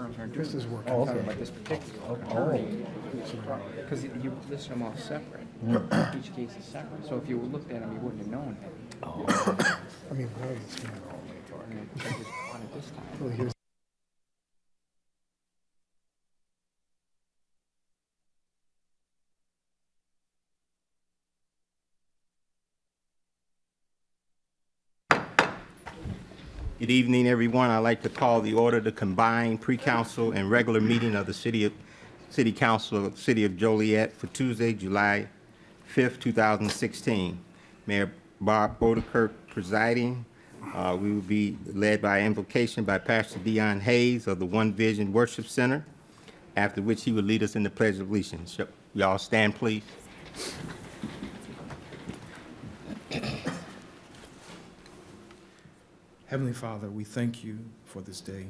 firms are doing. This is working. I'm talking about this particular attorney. Because you listed them all separate. Each case is separate. So if you looked at them, you wouldn't have known it. I mean, how is this going to all And I just caught it this time. Well, here's Good evening, everyone. I'd like to call the order the combined pre-council and regular meeting of the City Council of the City of Joliet for Tuesday, July 5th, 2016. Mayor Bob Bodekirk presiding. We will be led by invocation by Pastor Dion Hayes of the One Vision Worship Center, after which he will lead us in the Pledge of Allegiance. Y'all stand, please. Heavenly Father, we thank you for this day.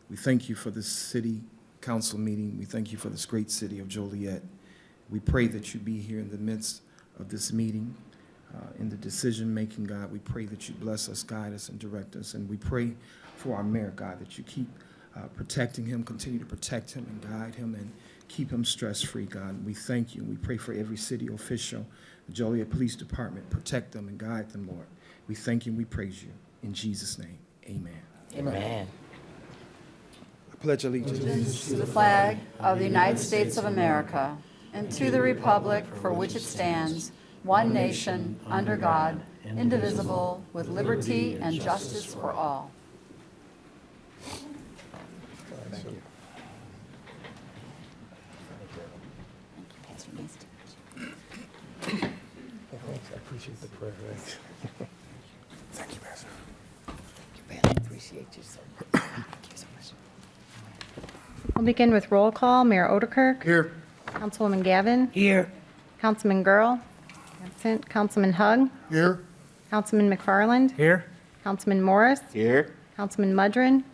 We thank you for this city council meeting. We thank you for this great city of Joliet. We pray that you be here in the midst of this meeting, in the decision-making, God. We pray that you bless us, guide us, and direct us. And we pray for our mayor, God, that you keep protecting him, continue to protect him and guide him and keep him stress-free, God. We thank you. We pray for every city official, the Joliet Police Department. Protect them and guide them, Lord. We thank you and we praise you. In Jesus' name, amen. Amen. I pledge allegiance To the flag of the United States of America and to the republic for which it stands, one nation, under God, indivisible, with liberty and justice for all. Thank you. Thanks. I appreciate the prayer. Thanks. Thank you, Pastor. I appreciate you so much. Thank you so much. We'll begin with roll call. Mayor Odekirk. Here. Councilwoman Gavin. Here. Councilman Girl. Absent. Councilman Hug. Here. Councilman McFarland. Here. Councilman Morris. Here. Councilman Mudrin.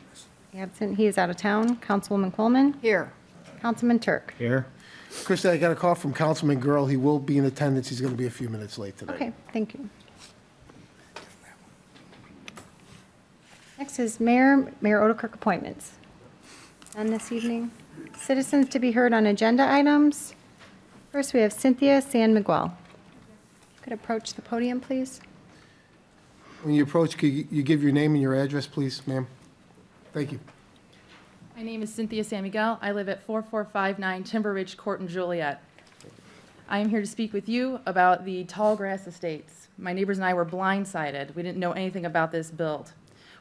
Absent. He is out of town. Councilwoman Coleman. Here. Councilman Turk. here. Krista, I got a call from Councilman Girl. He will be in attendance. He's going to be a few minutes late today. Okay, thank you. Next is Mayor Odekirk appointments. None this evening. Citizens to be heard on agenda items. First, we have Cynthia San Miguel. Could approach the podium, please. When you approach, could you give your name and your address, please, ma'am? Thank you. My name is Cynthia San Miguel. I live at 4459 Timber Ridge Court in Joliet. I am here to speak with you about the tall grass estates. My neighbors and I were blindsided. We didn't know anything about this build.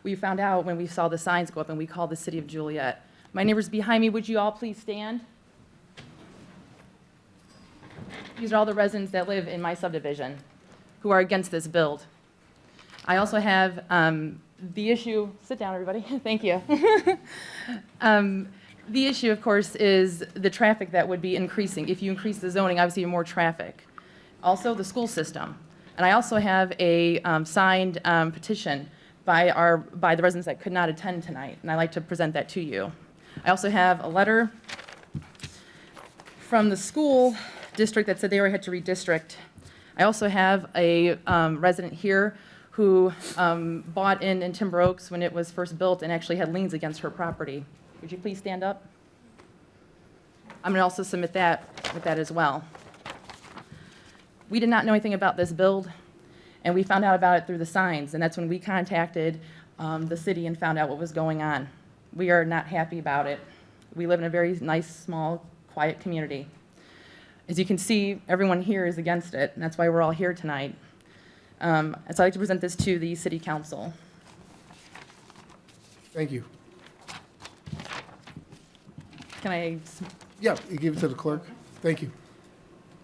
We found out when we saw the signs go up and we called the city of Joliet. My neighbors behind me, would you all please stand? These are all the residents that live in my subdivision who are against this build. I also have the issue, sit down everybody, thank you. The issue, of course, is the traffic that would be increasing. If you increase the zoning, obviously more traffic. Also, the school system. And I also have a signed petition by the residents that could not attend tonight, and I'd like to present that to you. I also have a letter from the school district that said they already had to redistrict. I also have a resident here who bought in Timber Oaks when it was first built and actually had liens against her property. Would you please stand up? I'm going to also submit that with that as well. We did not know anything about this build, and we found out about it through the signs, and that's when we contacted the city and found out what was going on. We are not happy about it. We live in a very nice, small, quiet community. As you can see, everyone here is against it, and that's why we're all here tonight. So I'd like to present this to the City Council. Thank you. Can I? Yeah, you give it to the clerk. Thank you.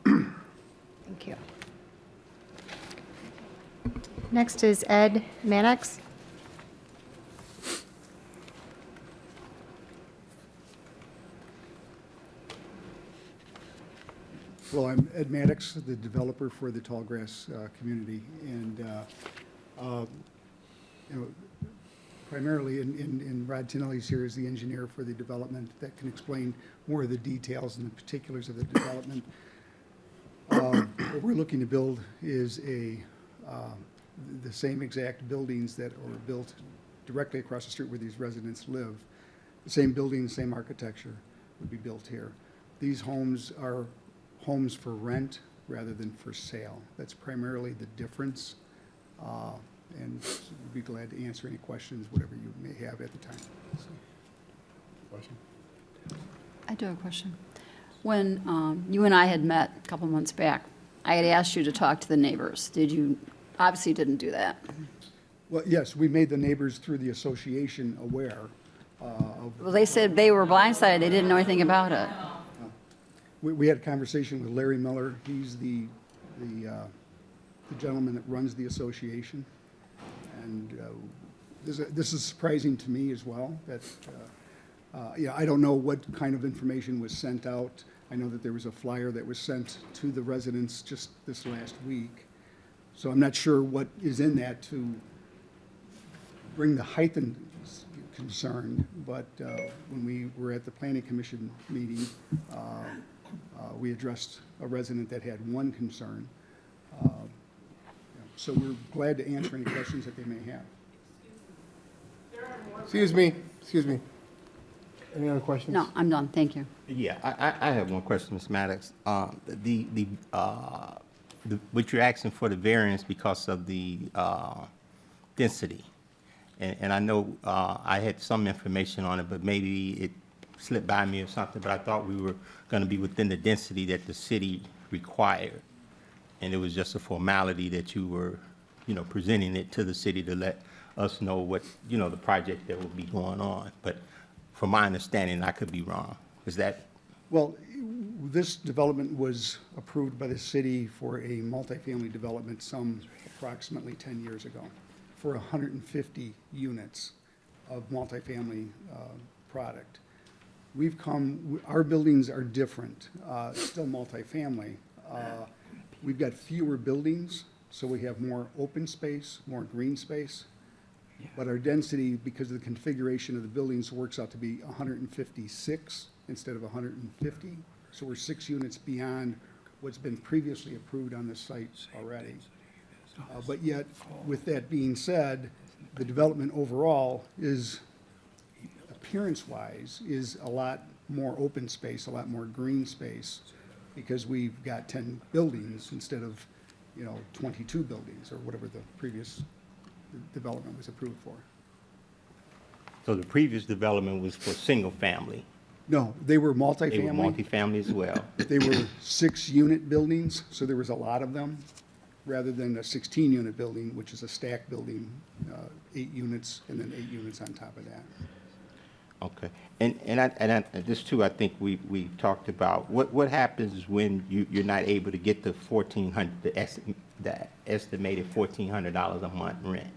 Thank you. Next is Ed Mannix. Well, I'm Ed Maddox, the developer for the Tallgrass community, and you know, primarily in Rod Tinelli's here is the engineer for the development that can explain more of the details and the particulars of the development. What we're looking to build is the same exact buildings that are built directly across the street where these residents live. the same building, same architecture would be built here. These homes are homes for rent rather than for sale. That's primarily the difference. And we'd be glad to answer any questions, whatever you may have at the time. So, question? I do have a question. When you and I had met a couple months back, I had asked you to talk to the neighbors. Did you, obviously didn't do that. Well, yes, we made the neighbors through the association aware of. Well, they said they were blindsided, they didn't know anything about it. We had a conversation with Larry Miller. He's the gentleman that runs the association. And this is surprising to me as well, that, I don't know what kind of information was sent out. I know that there was a flyer that was sent to the residents just this last week. So I'm not sure what is in that to bring the heightened concern, but when we were at the Planning Commission meeting, we addressed a resident that had one concern. So we're glad to answer any questions that they may have. Excuse me. Any other questions? No, I'm done, thank you. Yeah, I have one question, Ms. Maddox. What you're asking for the variance because of the density. And I know I had some information on it, but maybe it slipped by me or something, but I thought we were going to be within the density that the city required. And it was just a formality that you were, presenting it to the city to let us know what, the project that would be going on. But from my understanding, I could be wrong. Is that? Well, this development was approved by the city for a multifamily development some approximately 10 years ago for 150 units of multifamily product. Our buildings are different, still multifamily. We've got fewer buildings, so we have more open space, more green space. But our density, because of the configuration of the buildings, works out to be 156 instead of 150. So we're 6 units beyond what's been previously approved on this site already. But yet, with that being said, the development overall is, appearance-wise, is a lot more open space, a lot more green space, because we've got 10 buildings instead of, 22 buildings, or whatever the previous development was approved for. So the previous development was for single family. No, they were They were multifamily. multifamily as well. They were 6-unit buildings, so there was a lot of them, rather than a 16-unit building, which is a stacked building, 8 units, and then 8 units on top of that. Okay. And this too, I think we talked about, what happens when you're not able to get the the estimated $1,400 a month rent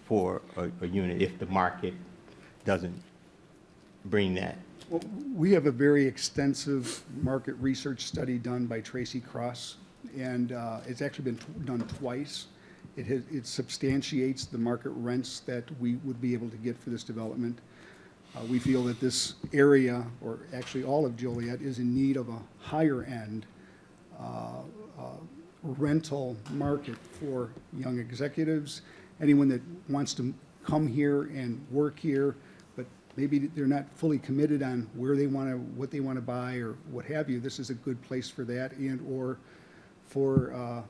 for a unit if the market doesn't bring that? Well, we have a very extensive market research study done by Tracy Cross, and it's actually been done twice. It substantiates the market rents that we would be able to get for this development. We feel that this area, or actually all of Joliet, is in need of a higher-end rental market for young executives, anyone that wants to come here and work here, but maybe they're not fully committed on where they want to, what they want to buy, or what have you. This is a good place for that, and or for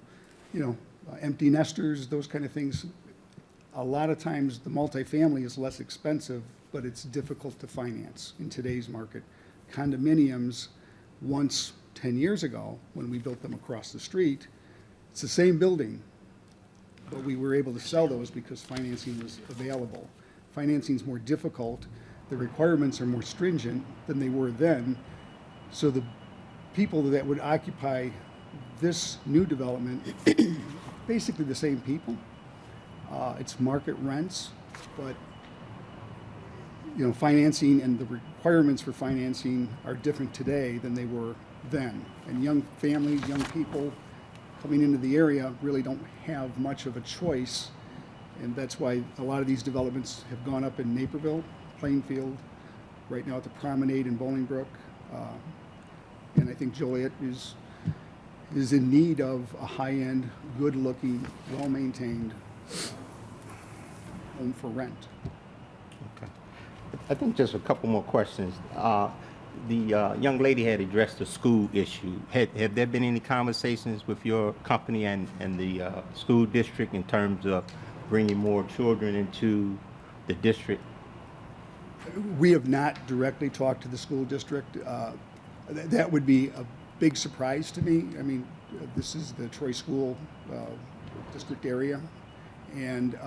empty nesters, those kind of things. A lot of times, the multifamily is less expensive, but it's difficult to finance in today's market. Condominiums, once 10 years ago, when we built them across the street, it's the same building, but we were able to sell those because financing was available. Financing's more difficult. The requirements are more stringent than they were then. So the people that would occupy this new development, basically the same people. It's market rents, but financing and the requirements for financing are different today than they were then. And young families, young people coming into the area really don't have much of a choice. And that's why a lot of these developments have gone up in Naperville, Plainfield, right now at the Promenade in Bolingbrook. And I think Joliet is in need of a high-end, good-looking, well-maintained home for rent. Okay. I think just a couple more questions. The young lady had addressed the school issue. Have there been any conversations with your company and the school district in terms of bringing more children into the district? We have not directly talked to the school district. That would be a big surprise to me. I mean, this is the Troy School District area, and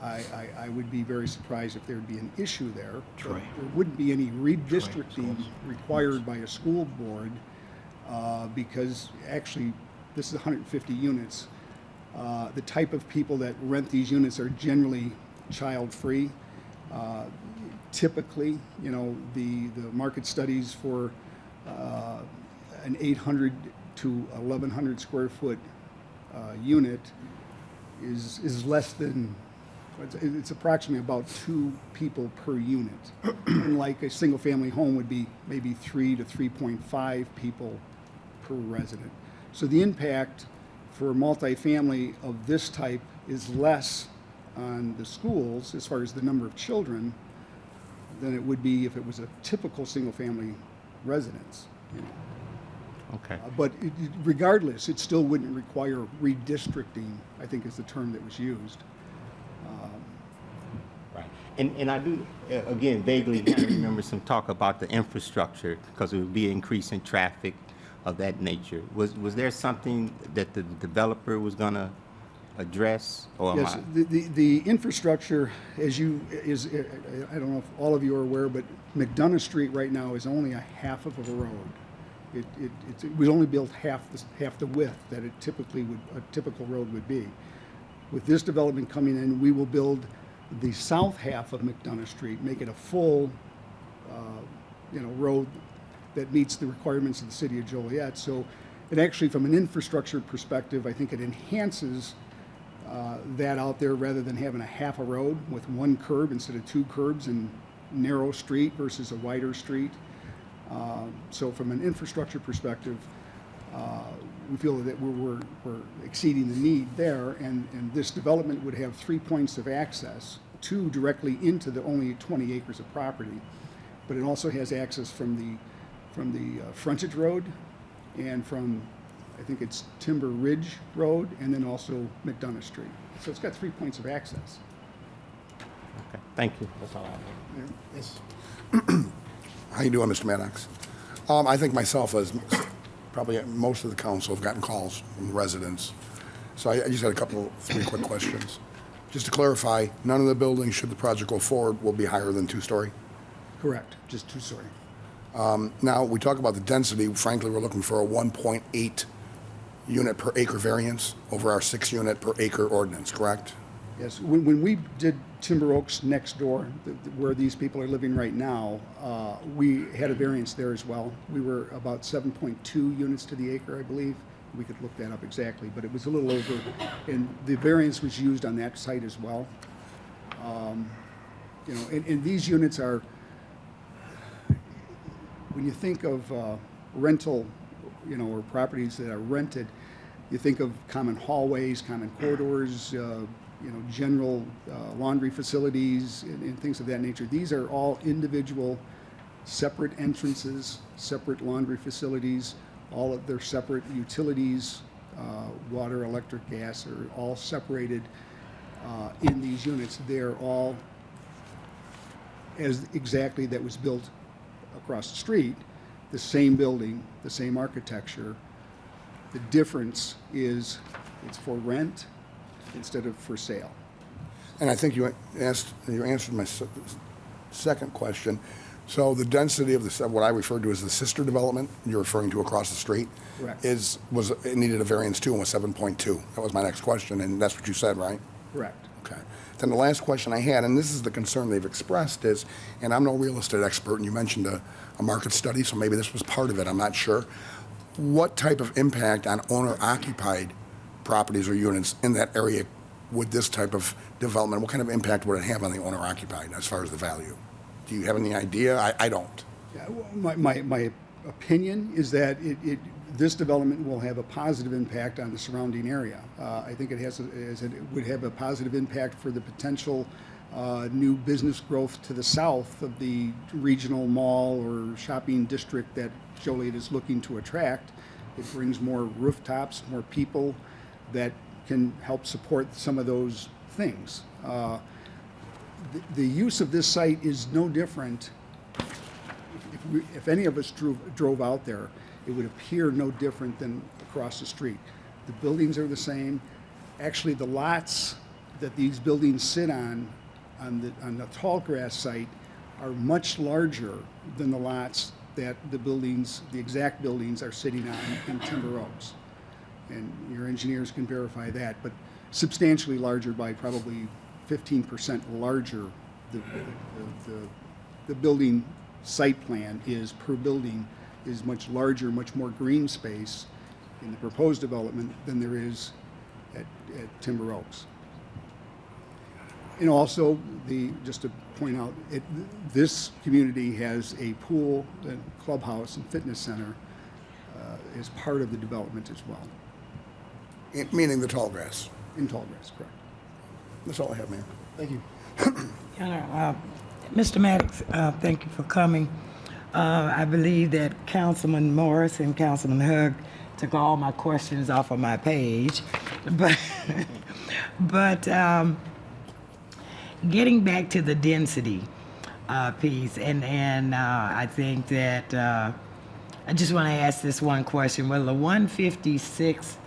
I would be very surprised if there would be an issue there. But there wouldn't be any redistricting required by a school board because actually this is 150 units. The type of people that rent these units are generally child-free. Typically, you know, the market studies for an 800 to 1,100 square foot unit is less than, it's approximately about 2 people per unit. And like a single family home would be maybe 3 to 3.5 people per resident. So the impact for multifamily of this type is less on the schools as far as the number of children than it would be if it was a typical single family residence. You know. Okay. But regardless, it still wouldn't require redistricting, I think is the term that was used. Right. And I do, again, vaguely kind of remember some talk about the infrastructure because it would be increasing traffic of that nature. Was there something that the developer was going to address? Or Yes, the infrastructure, I don't know if all of you are aware, but McDonough Street right now is only a half of a road. It was only built half the width that a typical road would be. With this development coming in, we will build the south half of McDonough Street, make it a full, road that meets the requirements of the city of Joliet. So it actually, from an infrastructure perspective, I think it enhances that out there rather than having a half a road with one curb instead of 2 curbs and narrow street versus a wider street. So from an infrastructure perspective, we feel that we're exceeding the need there, and this development would have 3 points of access, 2 directly into the only 20 acres of property, but it also has access from the frontage road and from, I think it's Timber Ridge Road, and then also McDonough Street. So it's got 3 points of access. Okay. Thank you. That's all I have. Yes. How you doing, Mr. Maddox? I think myself, as probably most of the council, have gotten calls from the residents. So I just had 3 quick questions. Just to clarify, none of the buildings, should the project go forward, will be higher than 2-story? Correct, just 2-story. Now, we talk about the density. Frankly, we're looking for a 1.8 unit per acre variance over our 6 unit per acre ordinance, correct? Yes, when we did Timber Oaks next door, where these people are living right now, we had a variance there as well. We were about 7.2 units to the acre, I believe. We could look that up exactly, but it was a little over, and the variance was used on that site as well. And these units are, when you think of rental, or properties that are rented, you think of common hallways, common corridors, general laundry facilities and things of that nature. These are all individual, separate entrances, separate laundry facilities, all of their separate utilities, water, electric, gas, are all separated in these units. They're all as exactly that was built across the street, the same building, the same architecture. The difference is it's for rent instead of for sale. And I think you answered my second question. So the density of what I referred to as the sister development you're referring to across the street, Correct. it needed a variance too and was 7.2. That was my next question, and that's what you said, right? Correct. Okay. Then the last question I had, and this is the concern they've expressed, is, and I'm no real estate expert, and you mentioned a market study, so maybe this was part of it, I'm not sure. What type of impact on owner-occupied properties or units in that area would this type of development, what kind of impact would it have on the owner-occupied as far as the value? Do you have any idea? I don't. Yeah, well, my opinion is that this development will have a positive impact on the surrounding area. I think it would have a positive impact for the potential new business growth to the south of the regional mall or shopping district that Joliet is looking to attract. It brings more rooftops, more people that can help support some of those things. The use of this site is no different. If any of us drove out there, it would appear no different than across the street. The buildings are the same. Actually, the lots that these buildings sit on the tall grass site are much larger than the lots that the exact buildings are sitting on in Timber Oaks. And your engineers can verify that, but substantially larger by probably 15% larger. The building site plan is, per building, is much larger, much more green space in the proposed development than there is at Timber Oaks. And also, just to point out, this community has a pool, and clubhouse, and fitness center as part of the development as well. Meaning the tall grass. In tall grass, correct. That's all I have, Mayor. Thank you. Mr. Maddox, thank you for coming. I believe that Councilman Morris and Councilman Hug took all my questions off of my page, but getting back to the density piece, and I think that I just want to ask this one question: will the 156,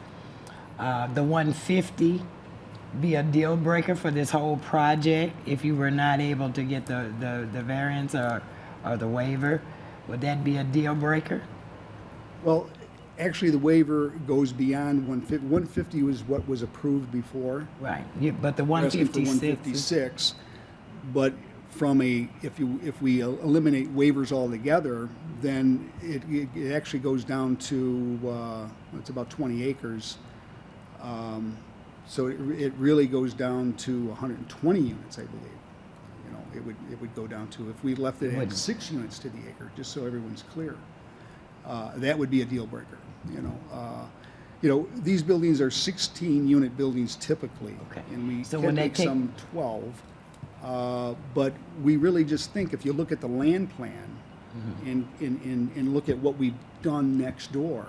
the 150, be a deal breaker for this whole project if you were not able to get the variance or the waiver? Would that be a deal breaker? Well, actually, the waiver goes beyond 150. 150 was what was approved before. Right, yeah, but the We're asking for 156. 156, but if we eliminate waivers altogether, then it actually goes down to it's about 20 acres. So it really goes down to 120 units, I believe. You know, it would go down to, if we left it at 6 units to the acre, just so everyone's clear. That would be a deal breaker. These buildings are 16-unit buildings typically, Okay. and we So can when they make take- some 12. But we really just think, if you look at the land plan and look at what we've done next door,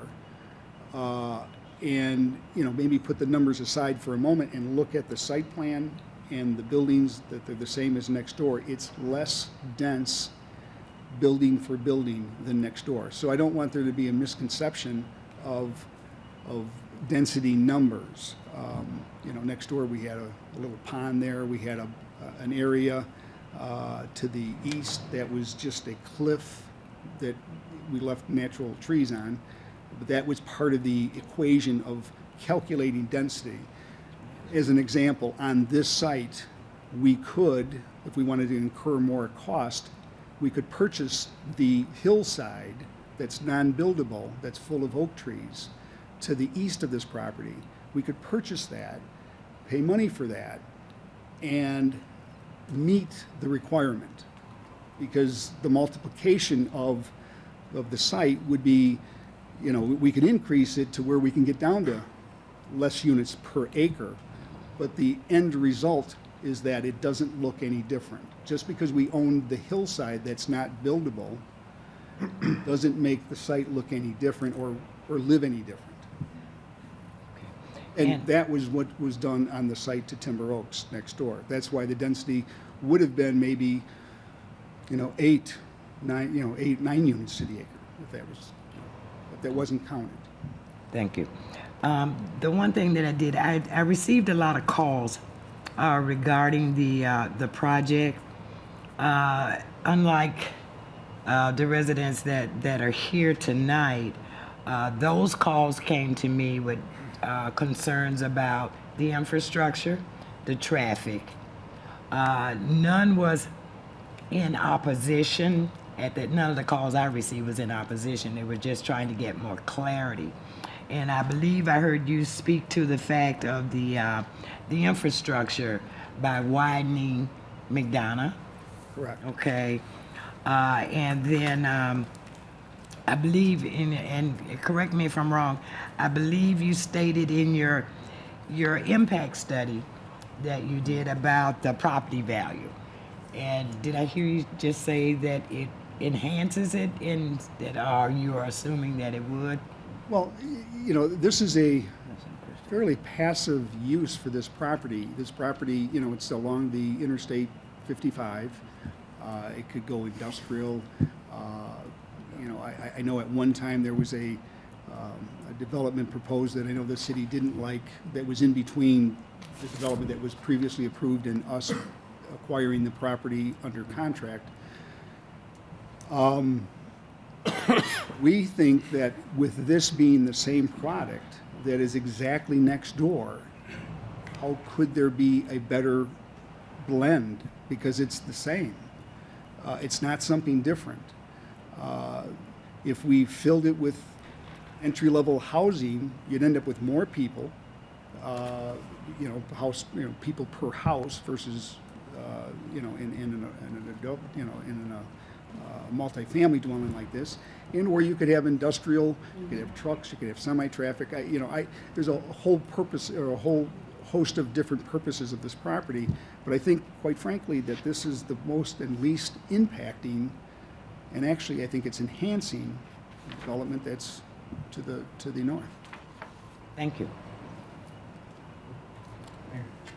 and maybe put the numbers aside for a moment and look at the site plan and the buildings that they're the same as next door, it's less dense building for building than next door. So I don't want there to be a misconception of density numbers. Next door we had a little pond there. We had an area to the east that was just a cliff that we left natural trees on. But that was part of the equation of calculating density. As an example, on this site, we could, if we wanted to incur more cost, we could purchase the hillside that's non-buildable, that's full of oak trees, to the east of this property. We could purchase that, pay money for that, and meet the requirement. Because the multiplication of the site would be, we could increase it to where we can get down to less units per acre, but the end result is that it doesn't look any different. Just because we own the hillside that's not buildable doesn't make the site look any different or live any different. And that was what was done on the site to Timber Oaks next door. That's why the density would have been maybe, 8, 9 units to the acre, if that wasn't counted. Thank you. The one thing that I did, I received a lot of calls regarding the project. Unlike the residents that are here tonight, those calls came to me with concerns about the infrastructure, the traffic. None was in opposition. None of the calls I received was in opposition. They were just trying to get more clarity. And I believe I heard you speak to the fact of the infrastructure by widening McDonough. Correct. Okay. And then I believe, and correct me if I'm wrong, I believe you stated in your impact study that you did about the property value. And did I hear you just say that it enhances it, and that you are assuming that it would? Well, this is a fairly passive use for this property. This property, it's along the Interstate 55. It could go industrial. I know at one time there was a development proposed that I know the city didn't like, that was in between the development that was previously approved and us acquiring the property under contract. We think that with this being the same product that is exactly next door, how could there be a better blend? Because it's the same. It's not something different. If we filled it with entry-level housing, you'd end up with more people, people per house versus, in an adult, in a multifamily dwelling like this, and or you could have industrial, you could have trucks, you could have semi-traffic. There's a whole purpose, or a whole host of different purposes of this property, but I think, quite frankly, that this is the most and least impacting, and actually I think it's enhancing development that's to the north. Thank you.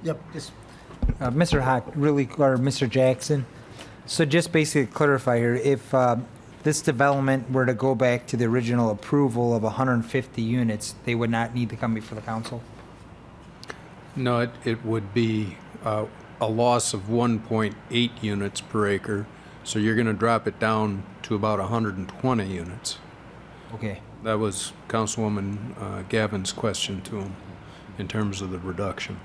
Yep, just Mr. Hock, or Mr. Jackson. So just basically clarify here, if this development were to go back to the original approval of 150 units, they would not need to come before the council? No, it would be a loss of 1.8 units per acre, so you're going to drop it down to about 120 units. Okay. That was Councilwoman Gavin's question to him in terms of the reduction.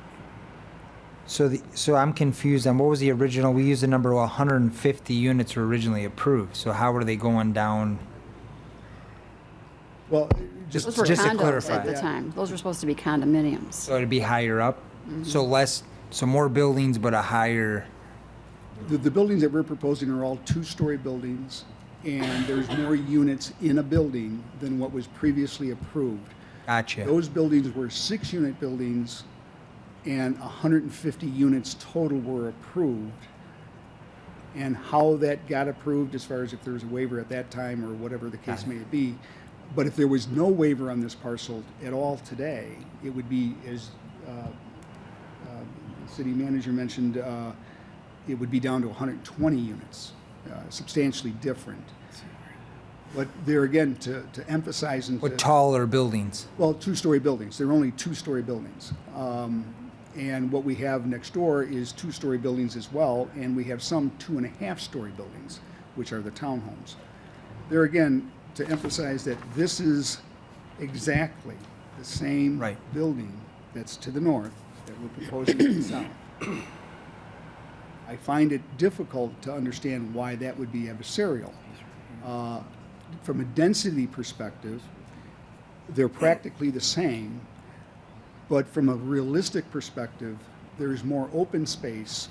So I'm confused on what was the original, we used the number 150 units were originally approved, so how are they going down? Well, Just Those were to condos clarify. at the time. Those were supposed to be condominiums. So it'd be higher up? So more buildings, but a higher, the buildings that we're proposing are all two-story buildings, and there's more units in a building than what was previously approved. gotcha. Those buildings were 6-unit buildings, and 150 units total were approved. And how that got approved, as far as if there was a waiver at that time or whatever the case may be, but if there was no waiver on this parcel at all today, it would be, as the city manager mentioned, it would be down to 120 units, substantially different. But there again, to emphasize and With taller buildings? well, two-story buildings. They're only two-story buildings. And what we have next door is two-story buildings as well, and we have some 2.5-story buildings, which are the townhomes. There again, to emphasize that this is exactly the same Right. building that's to the north that we're proposing to the south. I find it difficult to understand why that would be adversarial. From a density perspective, they're practically the same, but from a realistic perspective, there's more open space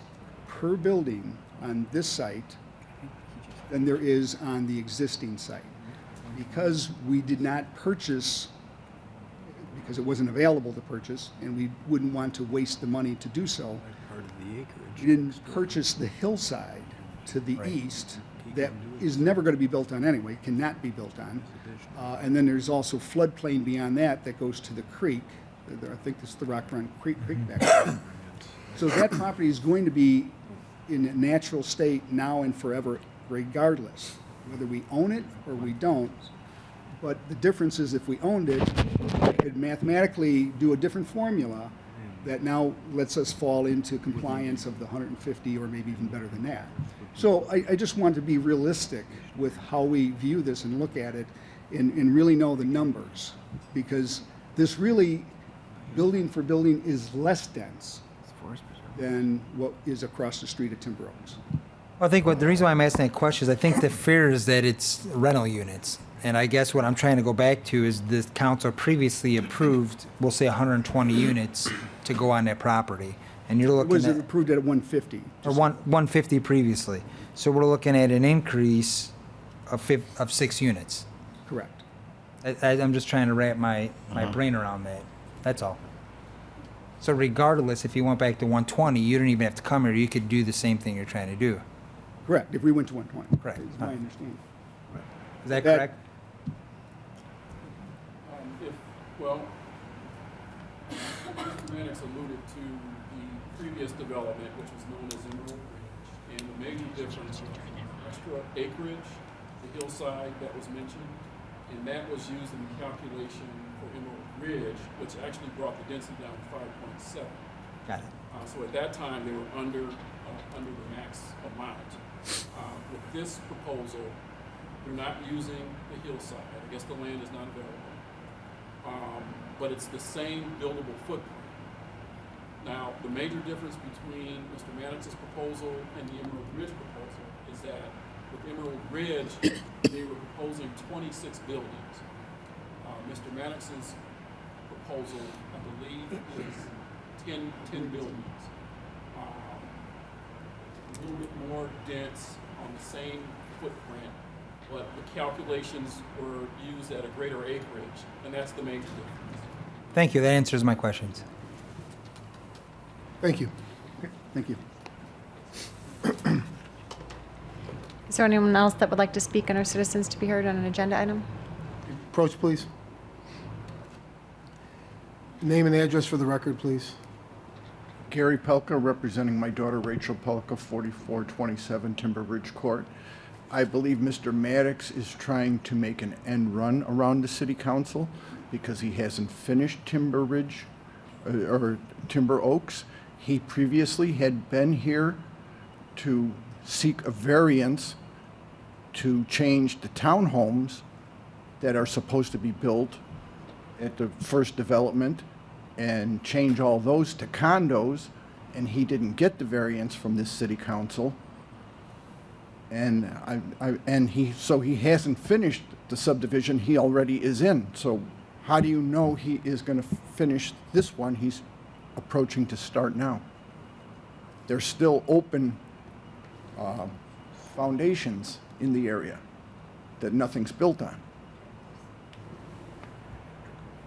per building on this site than there is on the existing site. Because we did not purchase, because it wasn't available to purchase, and we wouldn't want to waste the money to do so, we didn't purchase the hillside to the east that is never going to be built on anyway, cannot be built on. And then there's also floodplain beyond that that goes to the creek. I think this is the Rock Run Creek back there. So that property is going to be in a natural state now and forever, regardless, whether we own it or we don't. But the difference is if we owned it, we could mathematically do a different formula that now lets us fall into compliance of the 150 or maybe even better than that. So I just want to be realistic with how we view this and look at it and really know the numbers, because this really, building for building, is less dense than what is across the street at Timber Oaks. I think the reason why I'm asking that question is I think the fear is that it's rental units. And I guess what I'm trying to go back to is the council previously approved, we'll say 120 units to go on that property. And you're It looking was at, approved at 150. or 150 previously. So we're looking at an increase of 6 units. Correct. I'm just trying to wrap my brain around that. That's all. So regardless, if you went back to 120, you don't even have to come here. You could do the same thing you're trying to do. Correct, if we went to 120. Correct. Is my understanding. Is that That- correct? Well, Mr. Mannix alluded to the previous development, which was known as Emerald Ridge. And the major difference was the extra acreage, the hillside that was mentioned, and that was used in the calculation for Emerald Ridge, which actually brought the density down to 5.7. Got it. So at that time, they were under the max amount. With this proposal, they're not using the hillside. I guess the land is not available. But it's the same buildable footprint. Now, the major difference between Mr. Mannix's proposal and the Emerald Ridge proposal is that with Emerald Ridge, they were proposing 26 buildings. Mr. Mannix's proposal, I believe, is 10 buildings. A little bit more dense on the same footprint, but the calculations were used at a greater acreage, and that's the major difference. Thank you. That answers my questions. Thank you. Okay, thank you. Is there anyone else that would like to speak on our citizens to be heard on an agenda item? Approach, please. Name and address for the record, please. Gary Pelka, representing my daughter Rachel Pelka, 4427 Timber Ridge Court. I believe Mr. Maddox is trying to make an end run around the city council because he hasn't finished Timber Ridge or Timber Oaks. He previously had been here to seek a variance to change the townhomes that are supposed to be built at the first development and change all those to condos, and he didn't get the variance from this city council. And so he hasn't finished the subdivision he already is in. So how do you know he is going to finish this one he's approaching to start now? There's still open foundations in the area that nothing's built on.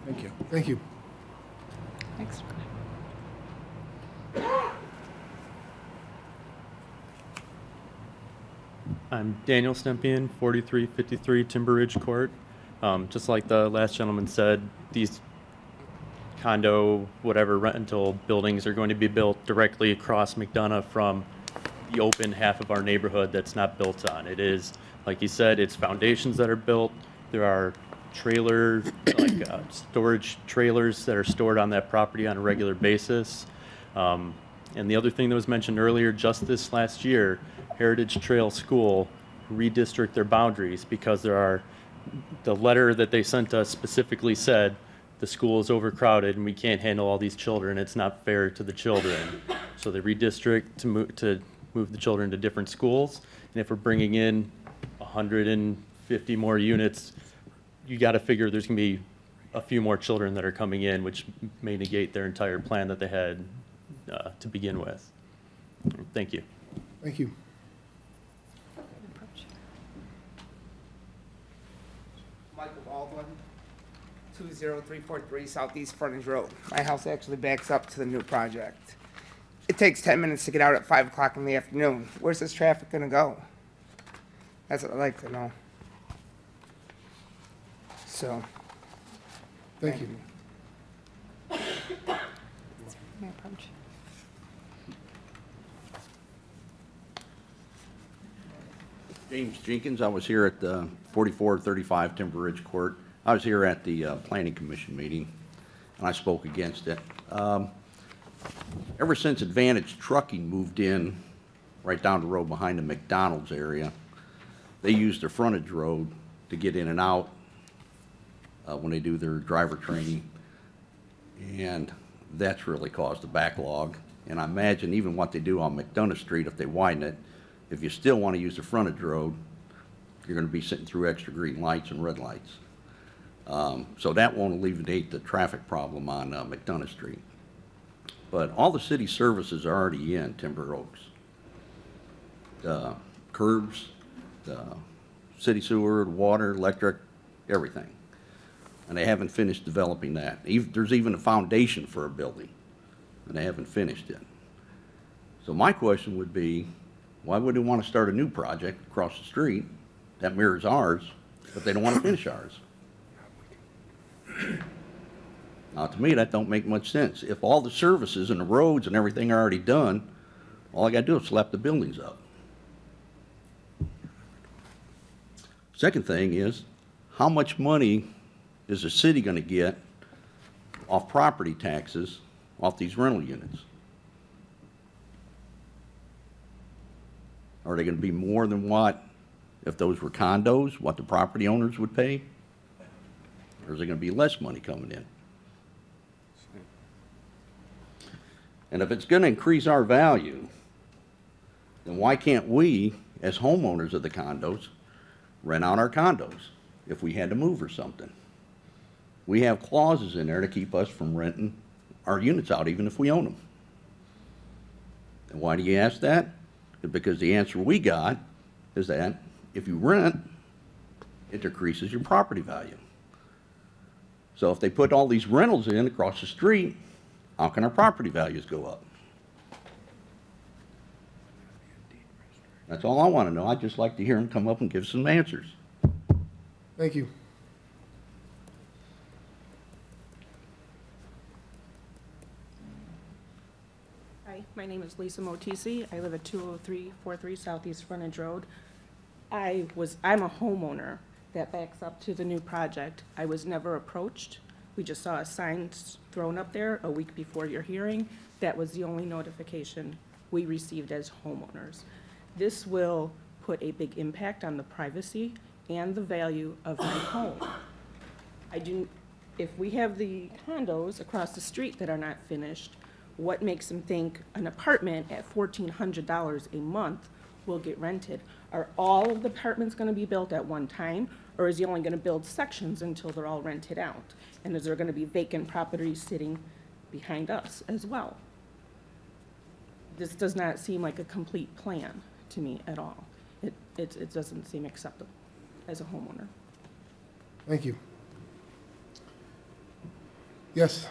Thank you. Thank you. Next. I'm Daniel Stempian, 4353 Timber Ridge Court. Just like the last gentleman said, these condo, whatever rental buildings are going to be built directly across McDonough from the open half of our neighborhood that's not built on. It is, like he said, it's foundations that are built. There are storage trailers that are stored on that property on a regular basis. And the other thing that was mentioned earlier, just this last year, Heritage Trail School redistrict their boundaries because the letter that they sent us specifically said the school is overcrowded and we can't handle all these children. It's not fair to the children. So they redistrict to move the children to different schools. And if we're bringing in 150 more units, you got to figure there's going to be a few more children that are coming in, which may negate their entire plan that they had to begin with. Thank you. Thank you. Michael Baldwin, 20343 Southeast Frontage Road. My house actually backs up to the new project. It takes 10 minutes to get out at 5 o'clock in the afternoon. Where's this traffic gonna go? That's what I'd like to know. So. Thank you. May I approach? James Jenkins, I was here at the 4435 Timber Ridge Court. I was here at the Planning Commission meeting, and I spoke against it. Ever since Advantage Trucking moved in right down the road behind the McDonald's area, they use their frontage road to get in and out when they do their driver training, and that's really caused a backlog. And I imagine even what they do on McDonough Street, if they widen it, if you still want to use the frontage road, you're going to be sitting through extra green lights and red lights. So that won't alleviate the traffic problem on McDonough Street. But all the city services are already in Timber Oaks. The curbs, the city sewer, the water, electric, everything. And they haven't finished developing that. There's even a foundation for a building and they haven't finished it. So my question would be, why would they want to start a new project across the street that mirrors ours, but they don't want to finish ours? Now, to me, that don't make much sense. If all the services and the roads and everything are already done, all I got to do is slap the buildings up. Second thing is, how much money is the city going to get off property taxes off these rental units? Are they going to be more than what, if those were condos, what the property owners would pay? Or is there going to be less money coming in? And if it's going to increase our value, then why can't we, as homeowners of the condos, rent out our condos if we had to move or something? We have clauses in there to keep us from renting our units out even if we own them. And why do you ask that? Because the answer we got is that if you rent, it decreases your property value. So if they put all these rentals in across the street, how can our property values go up? That's all I want to know. I'd just like to hear them come up and give some answers. Thank you. Hi, my name is Lisa Motisi. I live at 20343 Southeast Frontage Road. I'm a homeowner that backs up to the new project. I was never approached. We just saw a sign thrown up there a week before your hearing. That was the only notification we received as homeowners. This will put a big impact on the privacy and the value of my home. If we have the condos across the street that are not finished, what makes them think an apartment at $1,400 a month will get rented? Are all of the apartments gonna be built at one time, or is he only gonna build sections until they're all rented out? And is there gonna be vacant properties sitting behind us as well? This does not seem like a complete plan to me at all. It doesn't seem acceptable as a homeowner. Thank you. Yes.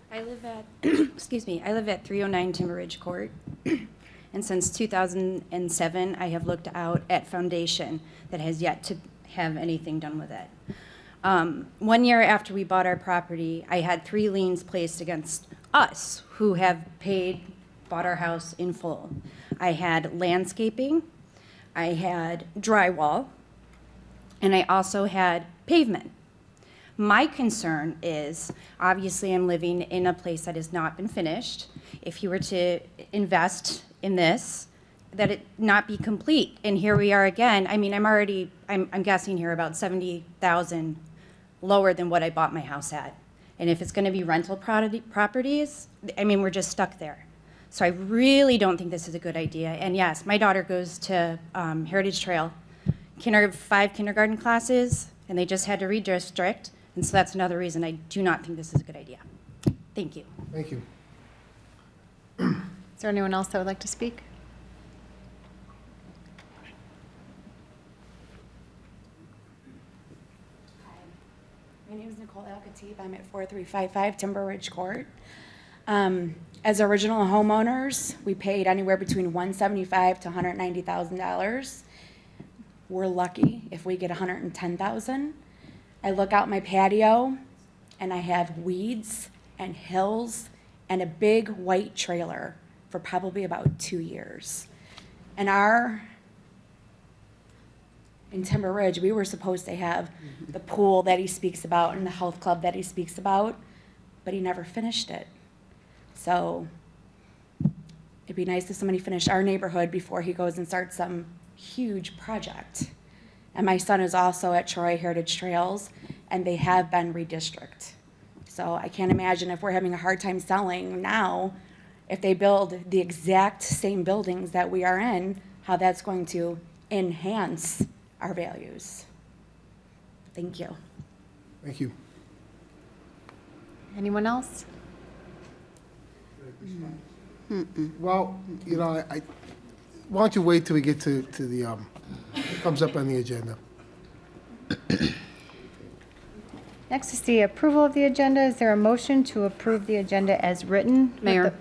I live at, excuse me, I live at 309 Timber Ridge Court. And since 2007, I have looked out at foundation that has yet to have anything done with it. 1 year after we bought our property, I had 3 liens placed against us who have bought our house in full. I had landscaping, I had drywall, and I also had pavement. My concern is, obviously I'm living in a place that has not been finished. If you were to invest in this, that it not be complete. And here we are again. I mean, I'm guessing here about 70,000 lower than what I bought my house at. And if it's gonna be rental properties, I mean, we're just stuck there. So I really don't think this is a good idea. And yes, my daughter goes to Heritage Trail, 5 kindergarten classes, and they just had to redistrict. And so that's another reason I do not think this is a good idea. Thank you. Thank you. Is there anyone else that would like to speak? My name is Nicole Al-Khatib. I'm at 4355 Timber Ridge Court. As original homeowners, we paid anywhere between $175,000 to $190,000. We're lucky if we get $110,000. I look out my patio and I have weeds and hills and a big white trailer for probably about 2 years. And in Timber Ridge, we were supposed to have the pool that he speaks about and the health club that he speaks about, but he never finished it. So it'd be nice if somebody finished our neighborhood before he goes and starts some huge project. And my son is also at Troy Heritage Trails, and they have been redistricted. So I can't imagine if we're having a hard time selling now, if they build the exact same buildings that we are in, how that's going to enhance our values. Thank you. Thank you. Anyone else? Well, you know, why don't you wait till we get to the, comes up on the agenda. Next is the approval of the agenda. Is there a motion to approve the agenda as written? with Mayor?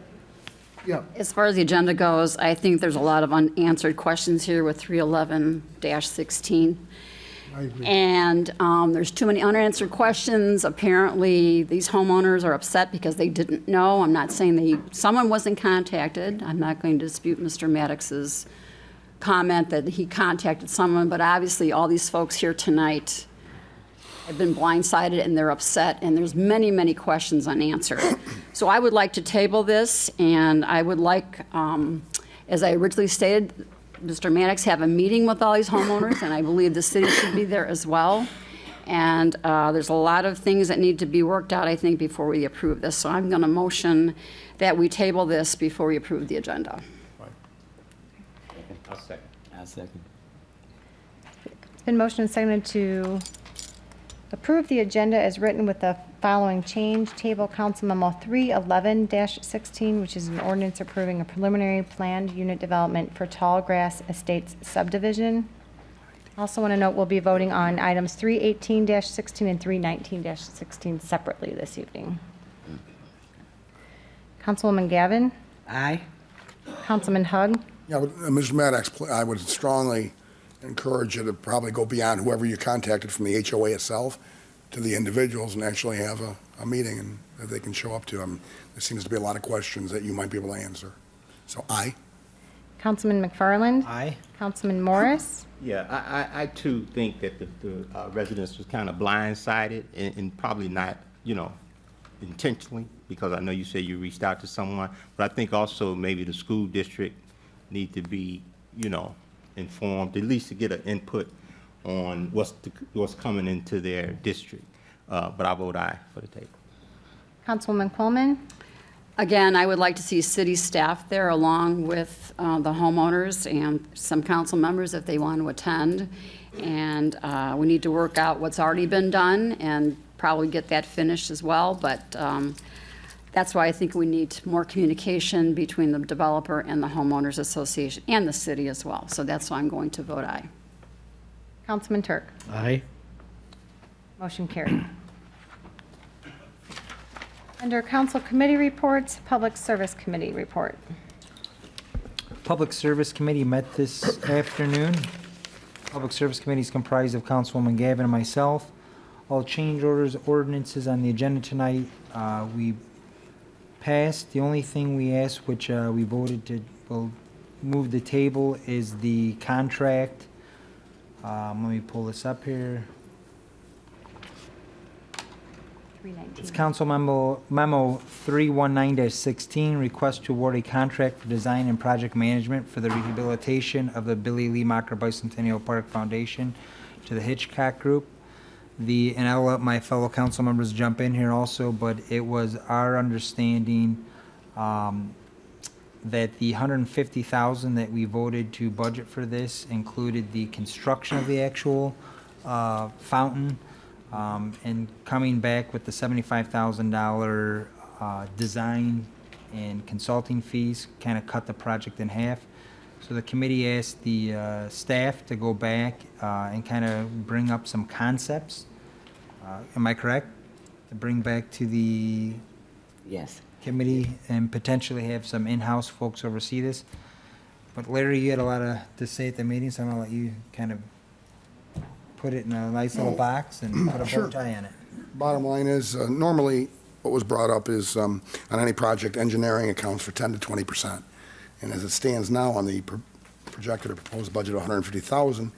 Yeah. As far as the agenda goes, I think there's a lot of unanswered questions here with 311-16. I agree. And there's too many unanswered questions. Apparently, these homeowners are upset because they didn't know. I'm not saying someone wasn't contacted. I'm not going to dispute Mr. Maddox's comment that he contacted someone, but obviously, all these folks here tonight have been blindsided and they're upset, and there's many, many questions unanswered. So I would like to table this, and I would like, as I originally stated, Mr. Maddox have a meeting with all these homeowners, and I believe the city should be there as well. And there's a lot of things that need to be worked out, I think, before we approve this. So I'm going to motion that we table this before we approve the agenda. I'll second. I'll second. It's been motioned and seconded to approve the agenda as written with the following change. Table Council Memo 311-16, which is an ordinance approving a preliminary planned unit development for Tallgrass Estates subdivision. Also want to note we'll be voting on items 318-16 and 319-16 separately this evening. Councilwoman Gavin? Aye. Councilman Hug? Yeah, Mr. Maddox, I would strongly encourage you to probably go beyond whoever you contacted from the HOA itself to the individuals and actually have a meeting and that they can show up to. There seems to be a lot of questions that you might be able to answer. So aye. Councilman McFarland? Aye. Councilman Morris? Yeah, I too think that the residents was kind of blindsided and probably not, intentionally, because I know you said you reached out to someone, but I think also maybe the school district need to be, informed, at least to get an input on what's coming into their district. But I vote aye for the table. Councilwoman Coleman? Again, I would like to see city staff there along with the homeowners and some council members if they want to attend. And we need to work out what's already been done and probably get that finished as well. But that's why I think we need more communication between the developer and the homeowners association and the city as well. So that's why I'm going to vote aye. Councilman Turk? Aye. Motion carried. Under Council Committee Reports, Public Service Committee Report. Public Service Committee met this afternoon. Public Service Committee is comprised of Councilwoman Gavin and myself. All change orders, ordinances on the agenda tonight, we passed. The only thing we asked, which we voted to, will move the table, is the contract. Let me pull this up here. It's Council Memo 319-16, request to award a contract for design and project management for the rehabilitation of the Billy Lee Mocker Bicentennial Park Foundation to the Hitchcock Group. And I'll let my fellow council members jump in here also, but it was our understanding that the $150,000 that we voted to budget for this included the construction of the actual fountain, and coming back with the $75,000 design and consulting fees kind of cut the project in half. So the committee asked the staff to go back and kind of bring up some concepts. Am I correct? To bring back to the Yes. committee and potentially have some in-house folks oversee this. But Larry, you had a lot to say at the meeting, so I'm gonna let you kind of put it in a nice little box and put a bow tie on it. Bottom line is, normally, what was brought up is, on any project, engineering accounts for 10 to 20%. And as it stands now on the projected or proposed budget of $150,000,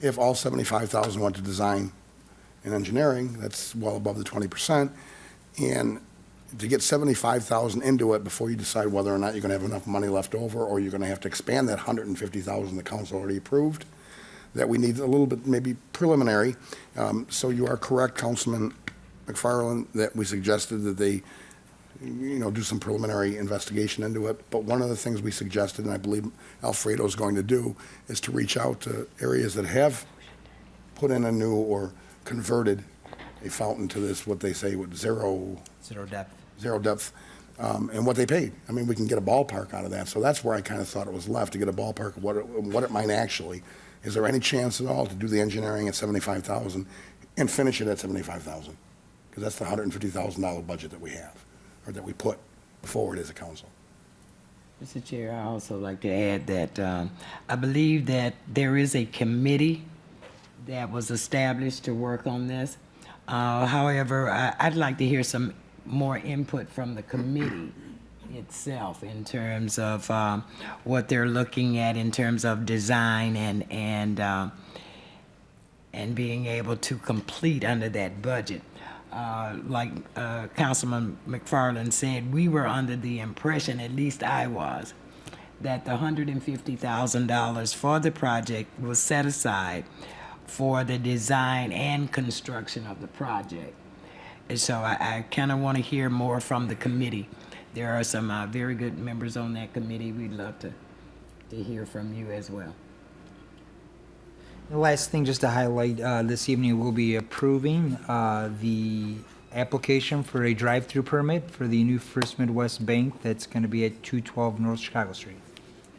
if all $75,000 went to design and engineering, that's well above the 20%. And to get $75,000 into it before you decide whether or not you're gonna have enough money left over, or you're gonna have to expand that $150,000 the council already approved, that we need a little bit maybe preliminary. So you are correct, Councilman McFarland, that we suggested that they, do some preliminary investigation into it. But one of the things we suggested, and I believe Alfredo's going to do, is to reach out to areas that have put in a new or converted a fountain to this, what they say, with zero depth, and what they paid. I mean, we can get a ballpark out of that. So that's where I kind of thought it was left, to get a ballpark of what it might actually. Is there any chance at all to do the engineering at $75,000 and finish it at $75,000? Because that's the $150,000 budget that we have, or that we put forward as a council. Mr. Chair, I also like to add that I believe that there is a committee that was established to work on this. However, I'd like to hear some more input from the committee itself in terms of what they're looking at in terms of design and being able to complete under that budget. Like Councilman McFarland said, we were under the impression, at least I was, that the $150,000 for the project was set aside for the design and construction of the project. And so I kind of want to hear more from the committee. There are some very good members on that committee. We'd love to hear from you as well. The last thing just to highlight, this evening we'll be approving the application for a drive-through permit for the new First Midwest Bank that's going to be at 212 North Chicago Street.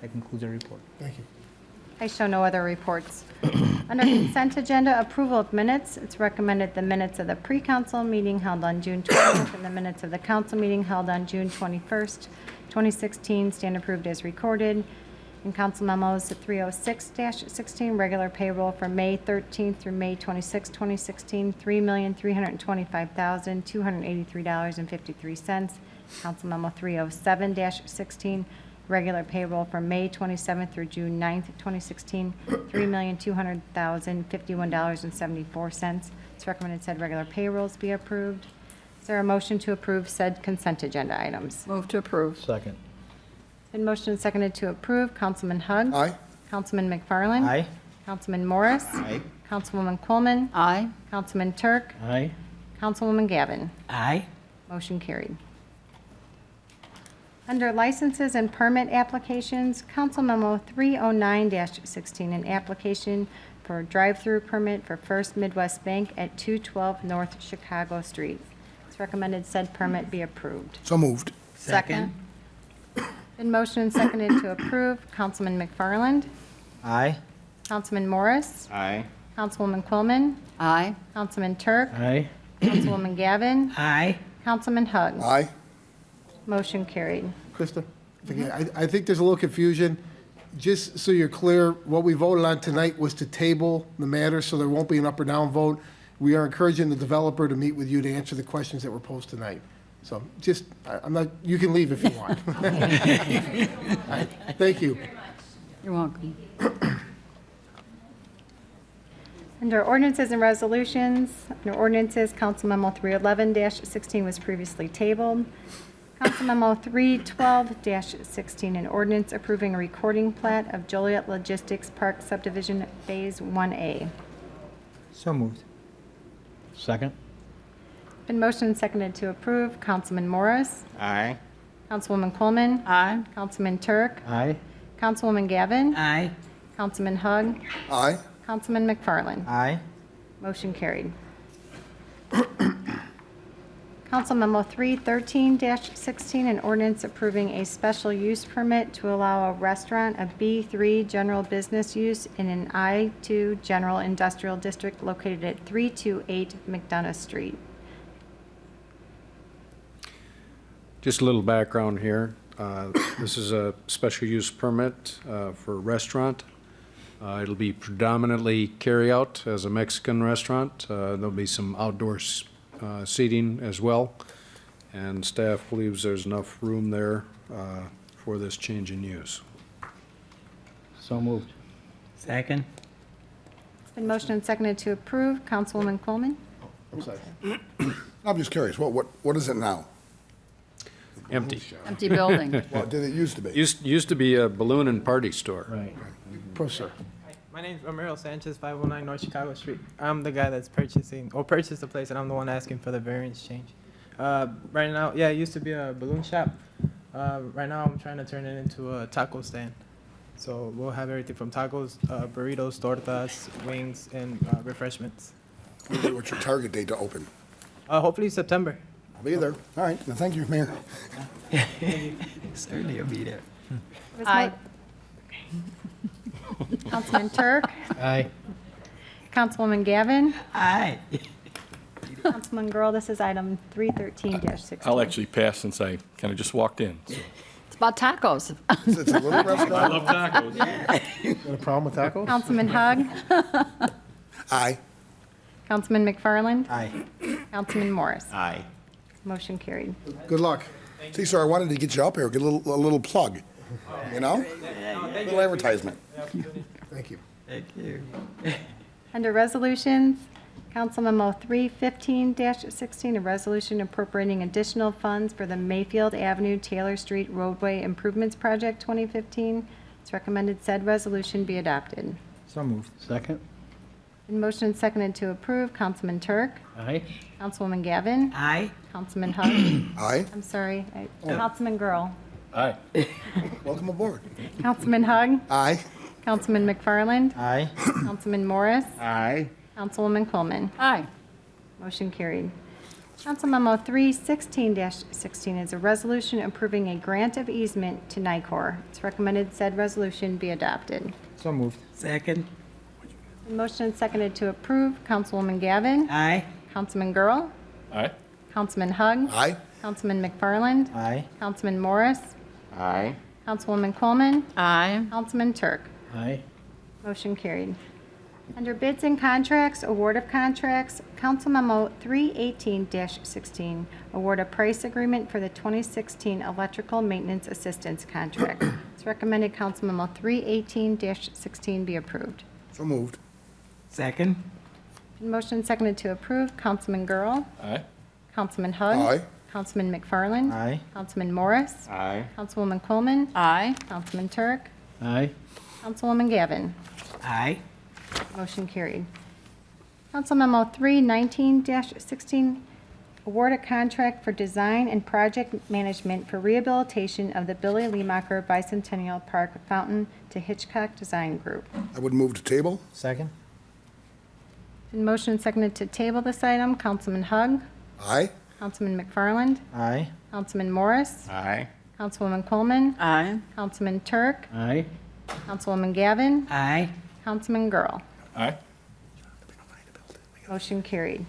That concludes our report. Thank you. I show no other reports. Under consent agenda, approval of minutes. It's recommended the minutes of the pre-council meeting held on June 20th and the minutes of the council meeting held on June 21st, 2016 stand approved as recorded. In council memos 306-16, regular payroll for May 13th through May 26, 2016, $3,325,283.53. Council memo 307-16, regular payroll for May 27th through June 9th, 2016, $3,200,051.74. It's recommended said regular payrolls be approved. Is there a motion to approve said consent agenda items? Move to approve. Second. Been motioned and seconded to approve. Councilman Hugg? Aye. Councilman McFarland? Aye. Councilman Morris? Aye. Councilwoman Coleman? Aye. Councilman Turk? Aye. Councilwoman Gavin? Aye. Motion carried. Under licenses and permit applications, Council Memo 309-16, an application for a drive-through permit for First Midwest Bank at 212 North Chicago Street. It's recommended said permit be approved. So moved. Second. Been motioned and seconded to approve. Councilman McFarland? Aye. Councilman Morris? Aye. Councilwoman Coleman? Aye. Councilman Turk? Aye. Councilwoman Gavin? Aye. Councilman Hugg? Aye. Motion carried. Krista, I think there's a little confusion. Just so you're clear, what we voted on tonight was to table the matter, so there won't be an up or down vote. We are encouraging the developer to meet with you to answer the questions that were posed tonight. So just, I'm not, you can leave if you want. All right, thank you. You're welcome. Under ordinances and resolutions, under ordinances, Council Memo 311-16 was previously tabled. Council Memo 312-16, an ordinance approving a recording plat of Joliet Logistics Park Subdivision Phase 1A. So moved. Second. Been motioned and seconded to approve. Councilman Morris? Aye. Councilwoman Coleman? Aye. Councilman Turk? Aye. Councilwoman Gavin? Aye. Councilman Hugg? Aye. Councilman McFarland? Aye. Motion carried. Council Memo 313-16, an ordinance approving a special use permit to allow a restaurant, a B3 general business use in an I2 general industrial district located at 328 McDonough Street. Just a little background here. This is a special use permit for a restaurant. It'll be predominantly carry-out as a Mexican restaurant. There'll be some outdoor seating as well, and staff believes there's enough room there for this change in use. So moved. Second. It's been motioned and seconded to approve. Councilwoman Coleman? I'm sorry. I'm just curious, what is it now? Empty. Empty building. What did it used to be? Used to be a balloon and party store. Right. Pro, sir. My name's Romero Sanchez, 509 North Chicago Street. I'm the guy that's purchased the place, and I'm the one asking for the variance change. Right now, yeah, it used to be a balloon shop. Right now, I'm trying to turn it into a taco stand. So we'll have everything from tacos, burritos, tortas, wings, and refreshments. What's your target date to open? Hopefully September. I'll be there. All right, now, thank you, Mayor. Certainly will be there. Aye. Councilman Turk? Aye. Councilwoman Gavin? Aye. Councilman Girl, this is item 313-16. I'll actually pass since I kind of just walked in. So. It's about tacos. It's a little restaurant. I love tacos. Got a problem with tacos? Councilman Hug, Aye. Councilman McFarland, Aye. Councilman Morris. Aye. Motion carried. Good luck. See, sir, I wanted to get you up here, get a little plug, you know? A little advertisement. Thank you. Thank you. Under resolutions, Council Memo 315-16, a resolution appropriating additional funds for the Mayfield Avenue Taylor Street Roadway Improvements Project 2015. It's recommended said resolution be adopted. So moved. Second? In motion and seconded to approve, Councilman Turk, Aye. Councilwoman Gavin, Aye. Councilman Hug. Aye. I'm sorry, Councilman Girl, Aye. Welcome aboard. Councilman Hug, Aye. Councilman McFarland, Aye. Councilman Morris, Aye. Councilwoman Coleman. Aye. Motion carried. Council Memo 316-16 is a resolution approving a grant of easement to NICOR. It's recommended said resolution be adopted. So moved. Second. In motion and seconded to approve, Councilwoman Gavin, Aye. Councilman Girl, Aye. Councilman Hug, Aye. Councilman McFarland, Aye. Councilman Morris, Aye. Councilwoman Coleman, Aye. Councilman Turk. Aye. Motion carried. Under bids and contracts, award of contracts, Council Memo 318-16, award a price agreement for the 2016 electrical maintenance assistance contract. It's recommended Council Memo 318-16 be approved. So moved. Second. Motion seconded to approve, Councilman Girl, Aye. Councilman Hug. Aye. Councilman McFarland. Aye. Councilman Morris. Aye. Councilwoman Coleman. Aye. Councilman Turk. Aye. Councilwoman Gavin. Aye. Motion carried. Council Memo 319-16, award a contract for design and project management for rehabilitation of the Billy Leemacher Bicentennial Park Fountain to Hitchcock Design Group. I would move to table. Second? In motion seconded to table this item, Councilman Hug, Aye. Councilman McFarland, Aye. Councilman Morris, Aye. Councilwoman Coleman, Aye. Councilman Turk, Aye. Councilwoman Gavin, Aye. Councilman Girl. Aye. Motion carried.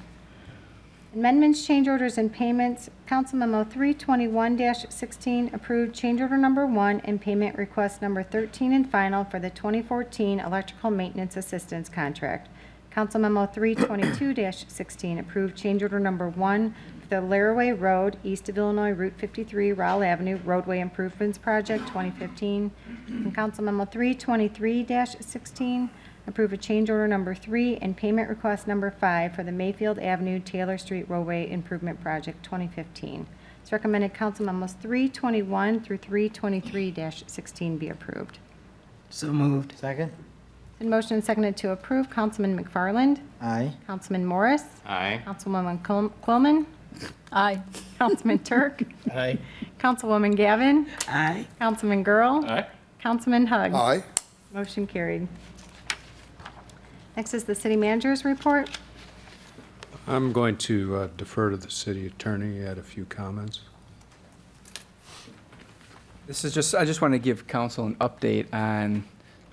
Amendments, change orders, and payments. Council Memo 321-16 approved change order number 1 and payment request number 13 and final for the 2014 electrical maintenance assistance contract. Council Memo 322-16 approved change order number 1 for the Laraway Road, east of Illinois Route 53, Rowell Avenue Roadway Improvements Project 2015. And Council Memo 323-16 approve a change order number 3 and payment request number 5 for the Mayfield Avenue Taylor Street Roadway Improvement Project 2015. It's recommended Council Memos 321 through 323-16 be approved. So moved. Second? In motion and seconded to approve, Councilman McFarland, Aye. Councilman Morris, Aye. Councilwoman Coleman, Aye. Councilman Turk, Aye. Councilwoman Gavin, Aye. Councilman Girl, Aye. Councilman Hug. Aye. Motion carried. Next is the city manager's report. I'm going to defer to the city attorney, add a few comments. This is just, I just want to give council an update on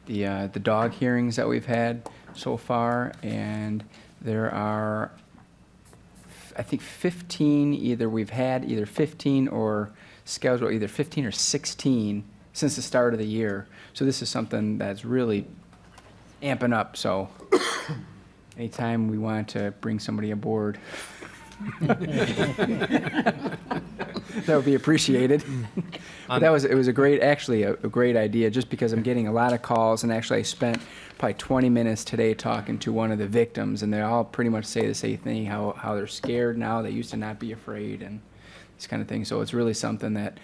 the dog hearings that we've had so far, and there are, I think 15, we've had either 15 or scheduled, either 15 or 16 since the start of the year. So this is something that's really amping up, so anytime we want to bring somebody aboard, that would be appreciated. But it was a great idea, just because I'm getting a lot of calls, and actually I spent probably 20 minutes today talking to one of the victims, and they all pretty much say the same thing, how they're scared now, they used to not be afraid, and this kind of thing. So it's really something that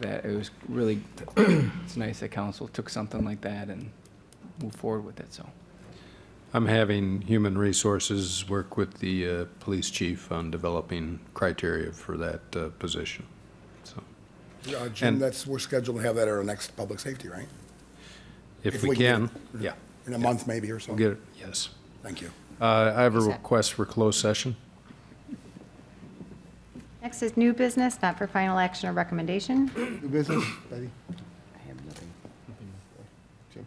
it was really, it's nice that council took something like that and moved forward with it, so. I'm having Human Resources work with the police chief on developing criteria for that position. So, Jim, we're scheduled to have that at our next public safety, right? if we can, yeah. In a month maybe or so. we'll get it, yes. Thank you. I have a request for closed session. Next is new business, not for final action or recommendation. New business, Betty?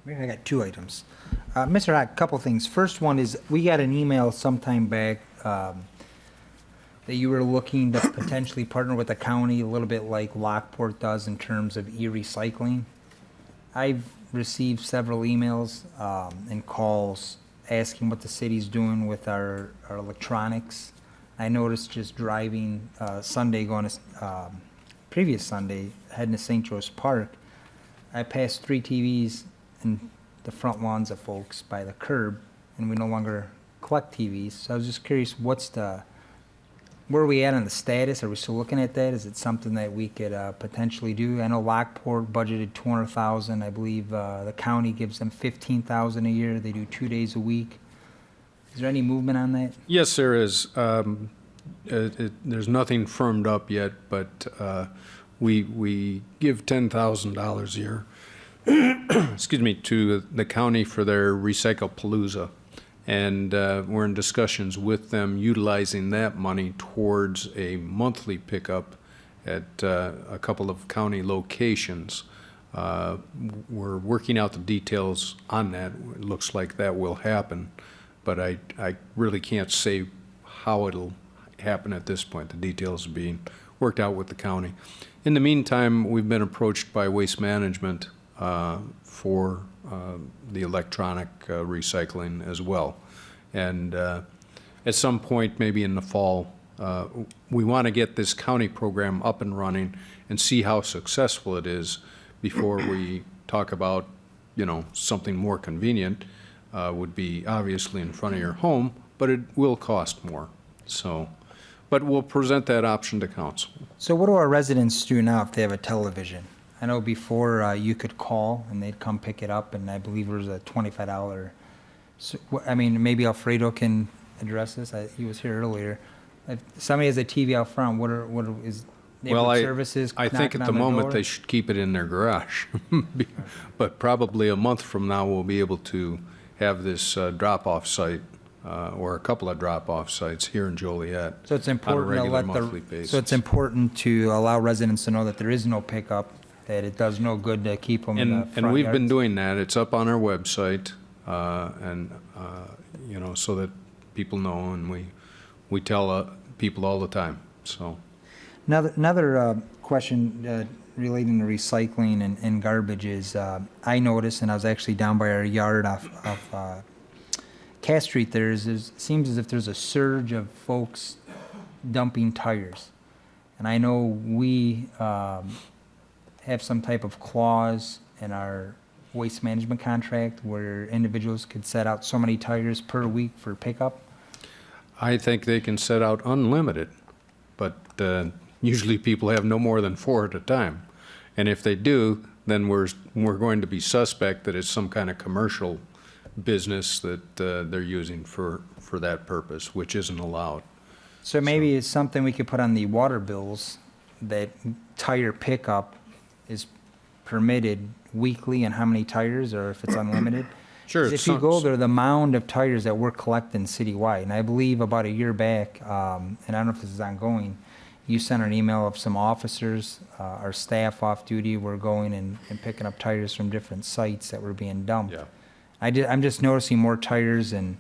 I got two items. Mr. Hack, a couple things. First one is, we got an email sometime back that you were looking to potentially partner with the county, a little bit like Lockport does in terms of e-recycling. I've received several emails and calls asking what the city's doing with our electronics. I noticed just driving Sunday, going to previous Sunday, heading to St. Joe's Park, I passed 3 TVs in the front lawns of folks by the curb, and we no longer collect TVs. So I was just curious, where are we at on the status? Are we still looking at that? Is it something that we could potentially do? I know Lockport budgeted $200,000. I believe the county gives them $15,000 a year. They do 2 days a week. Is there any movement on that? Yes, there is. There's nothing firmed up yet, but we give $10,000 a year, excuse me, to the county for their Recycle-Palooza. And we're in discussions with them utilizing that money towards a monthly pickup at a couple of county locations. We're working out the details on that. It looks like that will happen, but I really can't say how it'll happen at this point. The details are being worked out with the county. In the meantime, we've been approached by Waste Management for the electronic recycling as well. And at some point, maybe in the fall, we want to get this county program up and running and see how successful it is before we talk about, something more convenient. Would be obviously in front of your home, but it will cost more. So, but we'll present that option to council. So what do our residents do now if they have a television? I know before you could call and they'd come pick it up, and I believe there was a $25. So, maybe Alfredo can address this. He was here earlier. If somebody has a TV out front, what is neighborhood services? I think at the moment they should keep it in their garage, but probably a month from now we'll be able to have this drop-off site or a couple of drop-off sites here in Joliet. So it's on a important to regular let monthly basis. So it's important to allow residents to know that there is no pickup, that it does no good to keep them in the front And we've been yards. doing that. It's up on our website, so that people know, and we tell people all the time. So Another question relating to recycling and garbage is, I noticed, and I was actually down by our yard off Cass Street, seems as if there's a surge of folks dumping tires. And I know we have some type of clause in our waste management contract where individuals could set out so many tires per week for pickup. I think they can set out unlimited, but usually people have no more than 4 at a time. And if they do, then we're going to be suspect that it's some kind of commercial business that they're using for that purpose, which isn't allowed. So maybe it's something we could put on the water bills, that tire pickup is permitted weekly and how many tires, or if it's unlimited. Sure. 'Cause if you go there, the mound of tires that we're collecting citywide, and I believe about a year back, and I don't know if this is ongoing, you sent an email of some officers, our staff off duty were going and picking up tires from different sites that were being dumped. Yeah. I'm just noticing more tires in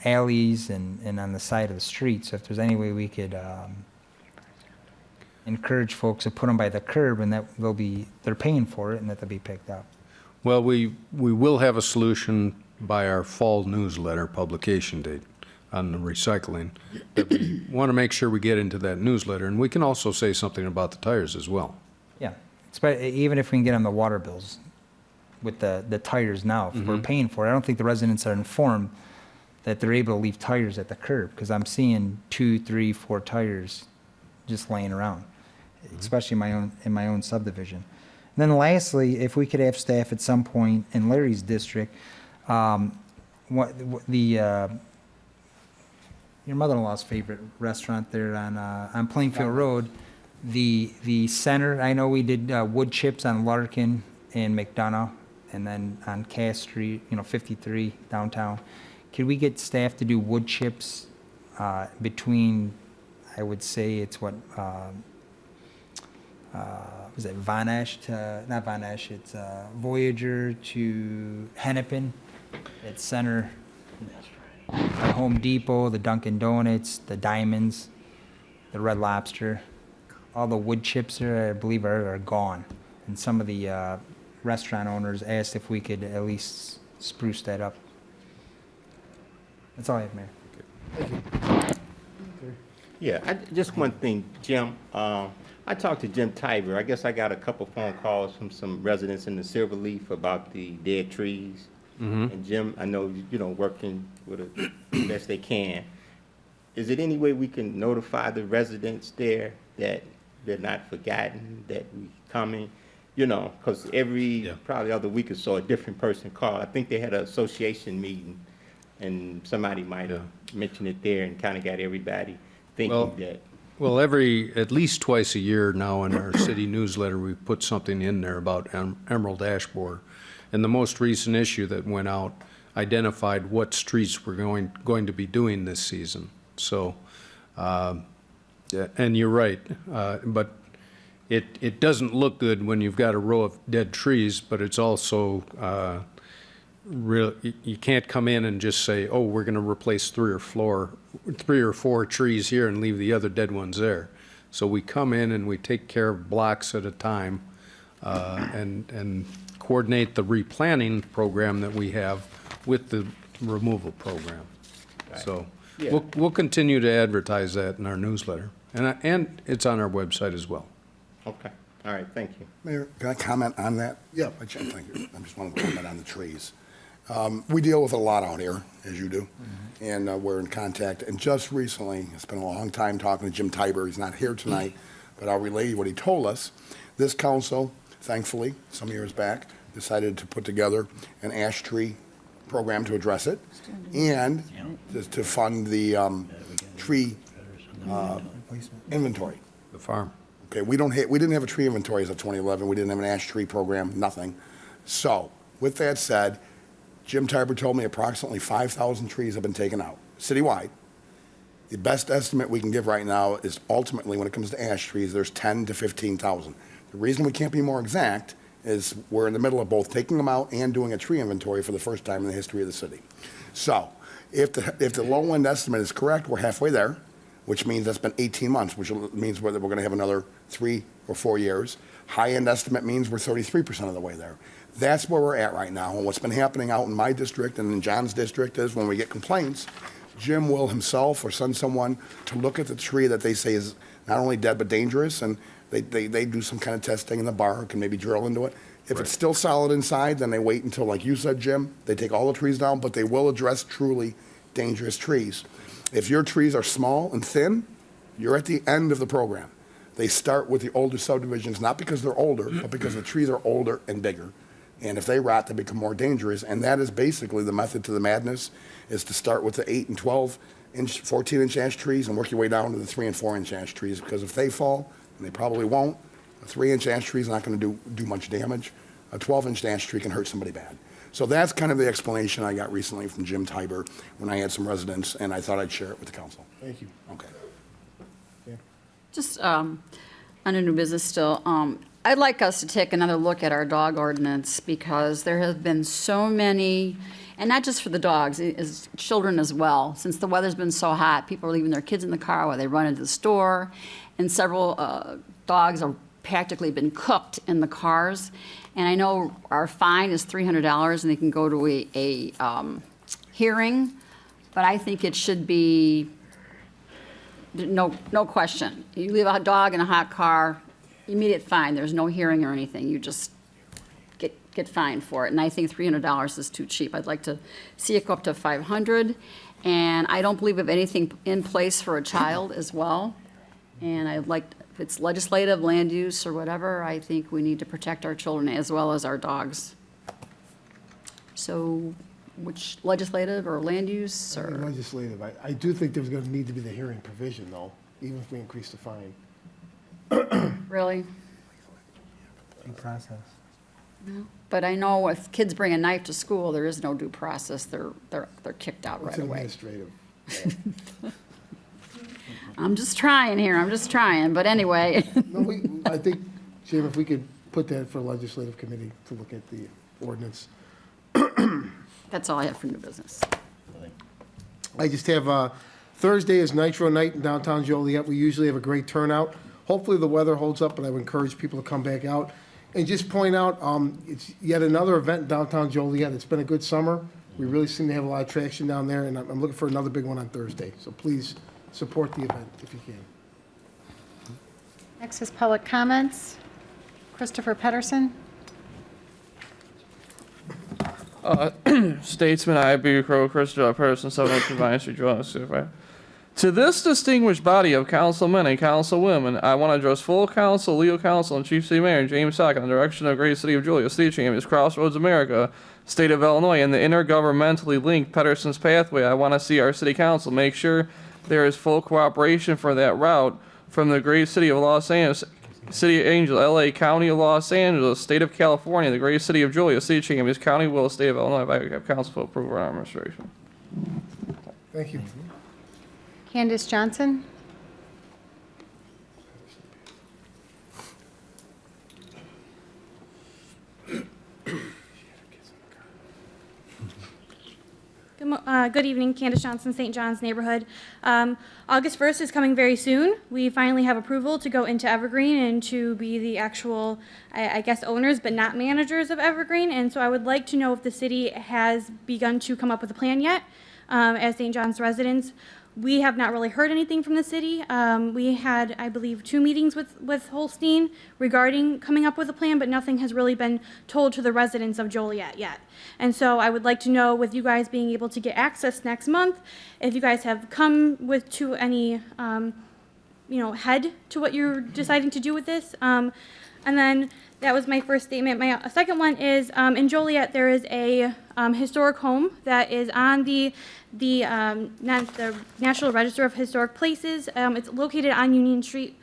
alleys and on the side of the street. So if there's any way we could encourage folks to put them by the curb, and that they're paying for it, and that they'll be picked up. Well, we will have a solution by our fall newsletter publication date on the recycling. That we want to make sure we get into that newsletter, and we can also say something about the tires as well. Yeah, even if we can get on the water bills with the tires now, if we're paying for it. I don't think the residents are informed that they're able to leave tires at the curb, because I'm seeing 2, 3, 4 tires just laying around, especially in my own subdivision. And then lastly, if we could have staff at some point in Larry's district, your mother-in-law's favorite restaurant there on Plainfield Road, the center. I know we did wood chips on Larkin and McDonough, and then on Cass Street, 53 downtown. Could we get staff to do wood chips between, I would say it's what, was it Von Ash to, not Von Ash, it's Voyager to Hennepin at Center. the Home Depot, the Dunkin' Donuts, the Diamonds, the Red Lobster. All the wood chips there, I believe, are gone. And some of the restaurant owners asked if we could at least spruce that up. That's all I have, Mayor. Yeah, just one thing, Jim. I talked to Jim Tiber. I guess I got a couple phone calls from some residents in the Silverleaf about the dead trees. And Jim, I know, working with it the best they can. Is it any way we can notify the residents there that they're not forgotten, that we coming? Because every probably other week or so, a different person called. I think they had an association meeting, and somebody might have mentioned it there and kind of got everybody thinking that. Well, at least twice a year now in our city newsletter, we put something in there about Emerald Ash Borer. And the most recent issue that went out identified what streets we're going to be doing this season. So, and you're right, but it doesn't look good when you've got a row of dead trees, but it's also you can't come in and just say, oh, we're going to replace 3 or 4 trees here and leave the other dead ones there. So we come in and we take care of blocks at a time and coordinate the replanting program that we have with the removal program. Right. So Yeah. we'll continue to advertise that in our newsletter, and it's on our website as well. Okay. All right. Thank you. Mayor, can I comment on that? Yeah. Thank you. I just want to comment on the trees. We deal with a lot out here, as you do, and we're in contact. And just recently, it's been a long time talking to Jim Tiber. He's not here tonight, but I'll relay what he told us. This council, thankfully, some years back, decided to put together an ash tree program to address it, and to fund the tree inventory. The farm. Okay, we didn't have a tree inventory as of 2011. We didn't have an ash tree program, nothing. So, with that said, Jim Tiber told me approximately 5,000 trees have been taken out citywide. The best estimate we can give right now is ultimately, when it comes to ash trees, there's 10 to 15,000. The reason we can't be more exact is we're in the middle of both taking them out and doing a tree inventory for the first time in the history of the city. So, if the low end estimate is correct, we're halfway there, which means that's been 18 months, which means we're going to have another 3 or 4 years. High end estimate means we're 33% of the way there. That's where we're at right now. And what's been happening out in my district and in John's district is when we get complaints, Jim will himself or send someone to look at the tree that they say is not only dead but dangerous, and they do some kind of testing in the bark and maybe drill into it. If it's still solid inside, then they wait until, like you said, Jim, they take all the trees down, but they will address truly dangerous trees. If your trees are small and thin, you're at the end of the program. They start with the older subdivisions, not because they're older, but because the trees are older and bigger. And if they rot, they become more dangerous. And that is basically the method to the madness, is to start with the 8 and 12-inch, 14-inch ash trees and work your way down to the 3 and 4-inch ash trees. Because if they fall, and they probably won't, a 3-inch ash tree is not going to do much damage. A 12-inch ash tree can hurt somebody bad. So that's kind of the explanation I got recently from Jim Tiber when I had some residents, and I thought I'd share it with the council. Thank you. Okay. Just under new business still, I'd like us to take another look at our dog ordinance, because there have been so many, and not just for the dogs, as children as well. Since the weather's been so hot, people are leaving their kids in the car while they run into the store, and several dogs are practically been cooked in the cars. And I know our fine is $300, and they can go to a hearing, but I think it should be no question. You leave a dog in a hot car, immediate fine. There's no hearing or anything. You just get fined for it. And I think $300 is too cheap. I'd like to see it go up to $500. And I don't believe we have anything in place for a child as well. And I'd like, if it's legislative, land use, or whatever, I think we need to protect our children as well as our dogs. So, which, legislative or land use, or? Legislative. I do think there's going to need to be the hearing provision, though, even if we increase the fine. Really? Due process. No. But I know if kids bring a knife to school, there is no due process. They're kicked out right It's away. administrative. I'm just trying here, but anyway. No, I think, Jim, if we could put that for legislative committee to look at the ordinance. That's all I have for new business. I just have, Thursday is Nitro Night in downtown Joliet. We usually have a great turnout. Hopefully the weather holds up, but I would encourage people to come back out. And just point out, it's yet another event in downtown Joliet. It's been a good summer. We really seem to have a lot of traction down there, and I'm looking for another big one on Thursday. So please support the event if you can. Next is public comments. Christopher Pedersen. Statesman, I.B. Crow, Christopher Pedersen, 702 Vine Street, Joliet. To this distinguished body of councilmen and councilwomen, I want to address full council, legal counsel, and Chief City Mayor James Sock on the direction of Great City of Joliet, City Champions, Crossroads America, State of Illinois, and the intergovernmentally linked Pedersen's Pathway. I want to see our city council make sure there is full cooperation for that route from the great city of Los Angeles, City of Angel, LA, County of Los Angeles, State of California, the great city of Joliet, City Champions, County of Will, State of Illinois. If I could have council for approval of our administration. Thank you. Candace Johnson. Good evening, Candace Johnson, St. John's neighborhood. August 1st is coming very soon. We finally have approval to go into Evergreen and to be the actual, I guess, owners but not managers of Evergreen. And so I would like to know if the city has begun to come up with a plan yet. As St. John's residents, we have not really heard anything from the city. We had, I believe, 2 meetings with Holstein regarding coming up with a plan, but nothing has really been told to the residents of Joliet yet. And so I would like to know, with you guys being able to get access next month, if you guys have come to any, head to what you're deciding to do with this. And then that was my first statement. My second one is, in Joliet, there is a historic home that is on the National Register of Historic Places. It's located on Union Street.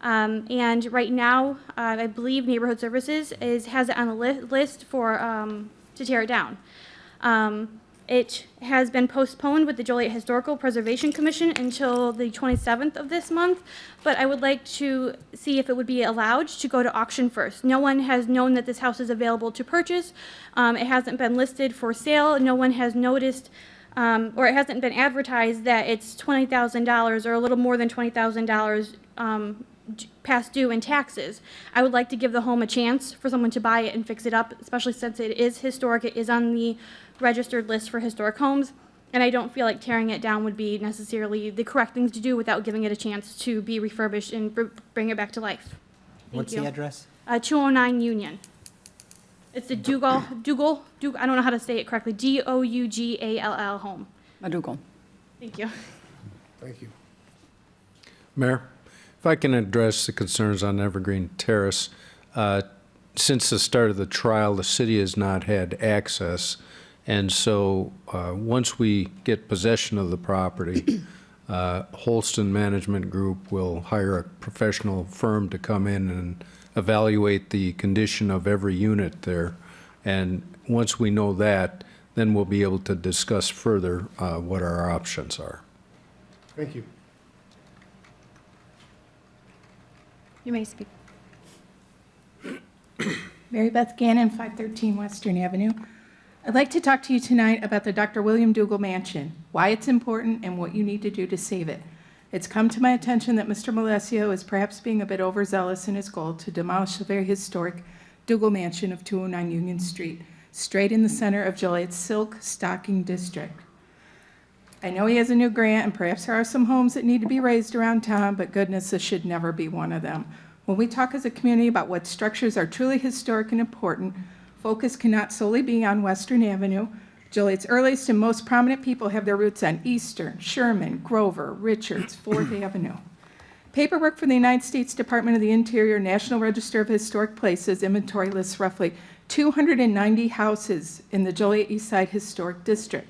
And right now, I believe Neighborhood Services has it on the list for to tear it down. It has been postponed with the Joliet Historical Preservation Commission until the 27th of this month, but I would like to see if it would be allowed to go to auction first. No one has known that this house is available to purchase. It hasn't been listed for sale. No one has noticed, or it hasn't been advertised that it's $20,000 or a little more than $20,000 past due in taxes. I would like to give the home a chance for someone to buy it and fix it up, especially since it is historic. It is on the registered list for historic homes, and I don't feel like tearing it down would be necessarily the correct thing to do without giving it a chance to be refurbished and bring it back to life. What's the address? 209 Union. It's the Dougal, I don't know how to say it correctly, Dougall home. Dougal. Thank you. Thank you. Mayor, if I can address the concerns on Evergreen Terrace. Since the start of the trial, the city has not had access, and so once we get possession of the property, Holston Management Group will hire a professional firm to come in and evaluate the condition of every unit there. And once we know that, then we'll be able to discuss further what our options are. Thank you. You may speak. Mary Beth Gannon, 513 Western Avenue. I'd like to talk to you tonight about the Dr. William Dougal Mansion, why it's important, and what you need to do to save it. It's come to my attention that Mr. Malesio is perhaps being a bit overzealous in his goal to demolish the very historic Dougal Mansion of 209 Union Street, straight in the center of Joliet's Silk Stocking District. I know he has a new grant, and perhaps there are some homes that need to be raised around town, but goodness, this should never be one of them. When we talk as a community about what structures are truly historic and important, focus cannot solely be on Western Avenue. Joliet's earliest and most prominent people have their roots on Eastern, Sherman, Grover, Richards, 4th Avenue. Paperwork for the United States Department of the Interior National Register of Historic Places inventory lists roughly 290 houses in the Joliet East Side Historic District.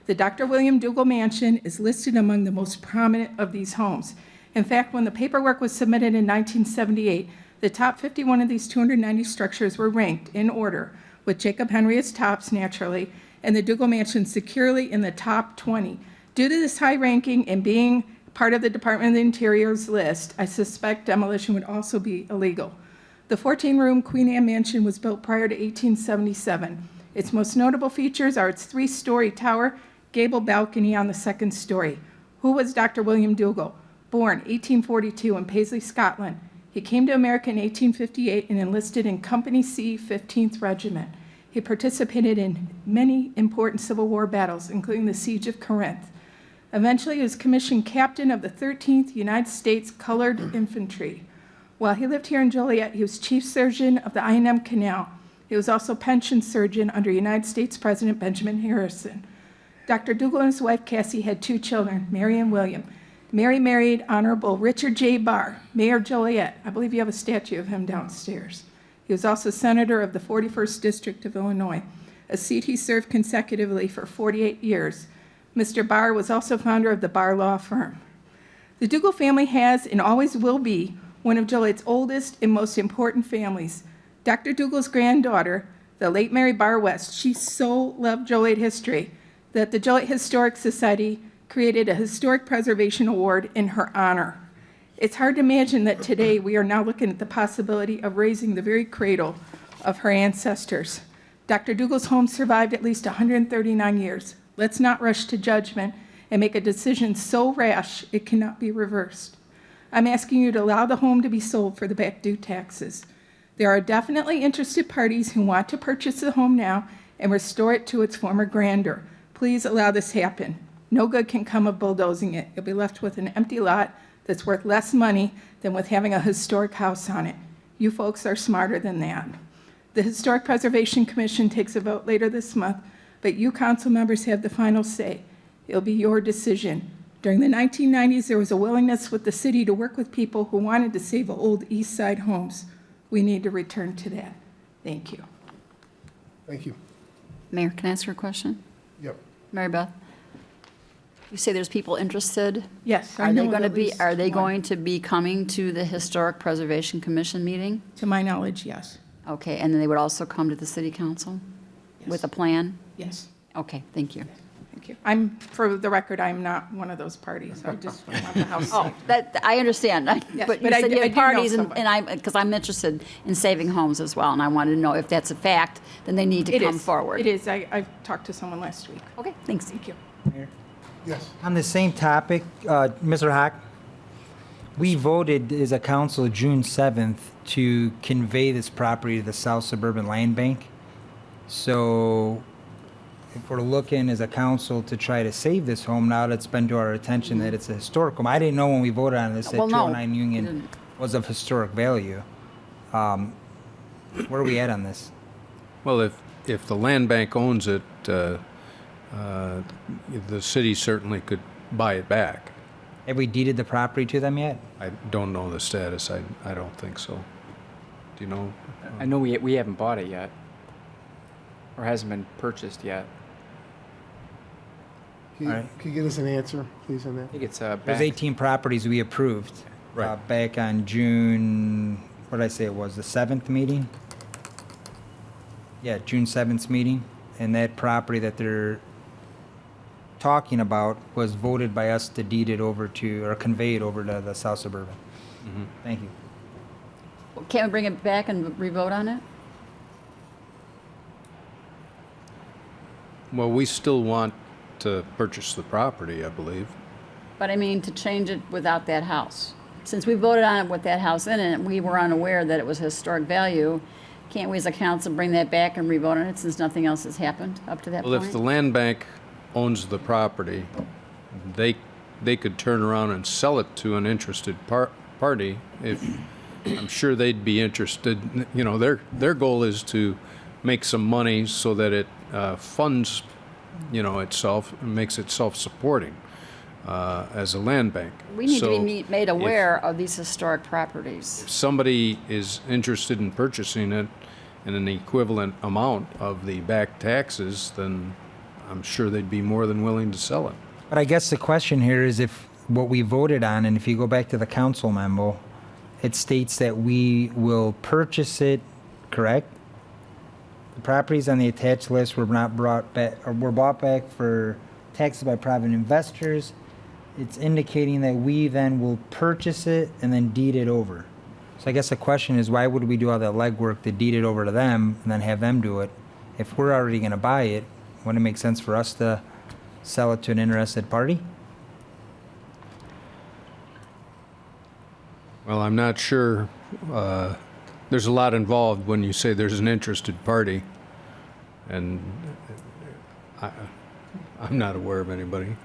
The Dr. William Dougal Mansion is listed among the most prominent of these homes. In fact, when the paperwork was submitted in 1978, the top 51 of these 290 structures were ranked in order, with Jacob Henry as tops, naturally, and the Dougal Mansion securely in the top 20. Due to this high ranking and being part of the Department of the Interior's list, I suspect demolition would also be illegal. The 14-room Queen Anne Mansion was built prior to 1877. Its most notable features are its 3-story tower gable balcony on the second story. Who was Dr. William Dougal? Born 1842 in Paisley, Scotland. He came to America in 1858 and enlisted in Company C, 15th Regiment. He participated in many important Civil War battles, including the Siege of Corinth. Eventually, he was commissioned captain of the 13th United States Colored Infantry. While he lived here in Joliet, he was chief surgeon of the I&M Canal. He was also pension surgeon under United States President Benjamin Harrison. Dr. Dougal and his wife Cassie had 2 children, Mary and William. Mary married Honorable Richard J. Barr, Mayor of Joliet. I believe you have a statue of him downstairs. He was also senator of the 41st District of Illinois, a seat he served consecutively for 48 years. Mr. Barr was also founder of the Barr Law Firm. The Dougal family has and always will be one of Joliet's oldest and most important families. Dr. Dougal's granddaughter, the late Mary Barr West, she so loved Joliet history that the Joliet Historic Society created a Historic Preservation Award in her honor. It's hard to imagine that today we are now looking at the possibility of raising the very cradle of her ancestors. Dr. Dougal's home survived at least 139 years. Let's not rush to judgment and make a decision so rash it cannot be reversed. I'm asking you to allow the home to be sold for the back due taxes. There are definitely interested parties who want to purchase the home now and restore it to its former grandeur. Please allow this happen. No good can come of bulldozing it. You'll be left with an empty lot that's worth less money than with having a historic house on it. You folks are smarter than that. The Historic Preservation Commission takes a vote later this month, but you council members have the final say. It'll be your decision. During the 1990s, there was a willingness with the city to work with people who wanted to save old East Side homes. We need to return to that. Thank you. Thank you. Mayor, can I ask her a question? Yep. Mary Beth? You say there's people interested? Yes, I Are they know going to at be, least are they one. going to be coming to the Historic Preservation Commission meeting? To my knowledge, yes. Okay, and then they would also come to the city council with a plan? Yes. Okay, thank you. Thank you. For the record, I'm not one of those parties. I just want the house Oh, saved. that, I understand, Yes, but you but I said do- you I have do know parties, somebody. and I, because I'm interested in saving homes as well, and I wanted to know if that's a fact, then they need to It come is. forward. It is. I talked to someone last week. Okay, thanks. Thank you. Yes. On the same topic, Mr. Hock, we voted as a council June 7th to convey this property to the South Suburban Land Bank. So if we're looking as a council to try to save this home, now that it's been to our attention that it's a historic home. I didn't know when we voted on this that Well, no, 209 you Union didn't. was of historic value. Where are we at on this? Well, if the land bank owns it, the city certainly could buy it back. Have we deeded the property to them yet? I don't know the status. I don't think so. Do you know? I know we haven't bought it yet, or hasn't been purchased yet. Can you, All right. can you give us an answer, please, on that? I think it's There's back. 18 properties we approved back on June, what did I say it was, the 7th meeting? Yeah, June 7th meeting. And that property that they're talking about was voted by us to deed it over to, or convey it over to the South Suburban. Thank you. Can't we bring it back and re-vote on it? Well, we still want to purchase the property, I believe. But I mean, to change it without that house. Since we voted on it with that house in it, we were unaware that it was historic value. Can't we as a council bring that back and re-vote on it since nothing else has happened up to that Well, point? if the land bank owns the property, they could turn around and sell it to an interested party. If I'm sure they'd be interested. You know, their goal is to make some money so that it funds, you know, itself and makes it self-supporting as a land bank. We need to So be made aware of these historic properties. if somebody is interested in purchasing it in an equivalent amount of the back taxes, then I'm sure they'd be more than willing to sell it. But I guess the question here is if what we voted on, and if you go back to the council memo, it states that we will purchase it, correct? The properties on the attached list were not brought back, or were bought back for taxes by private investors. It's indicating that we then will purchase it and then deed it over. So I guess the question is, why would we do all that legwork to deed it over to them and then have them do it? If we're already gonna buy it, wouldn't it make sense for us to sell it to an interested party? Well, I'm not sure. There's a lot involved when you say there's an interested party, and I'm not aware of anybody.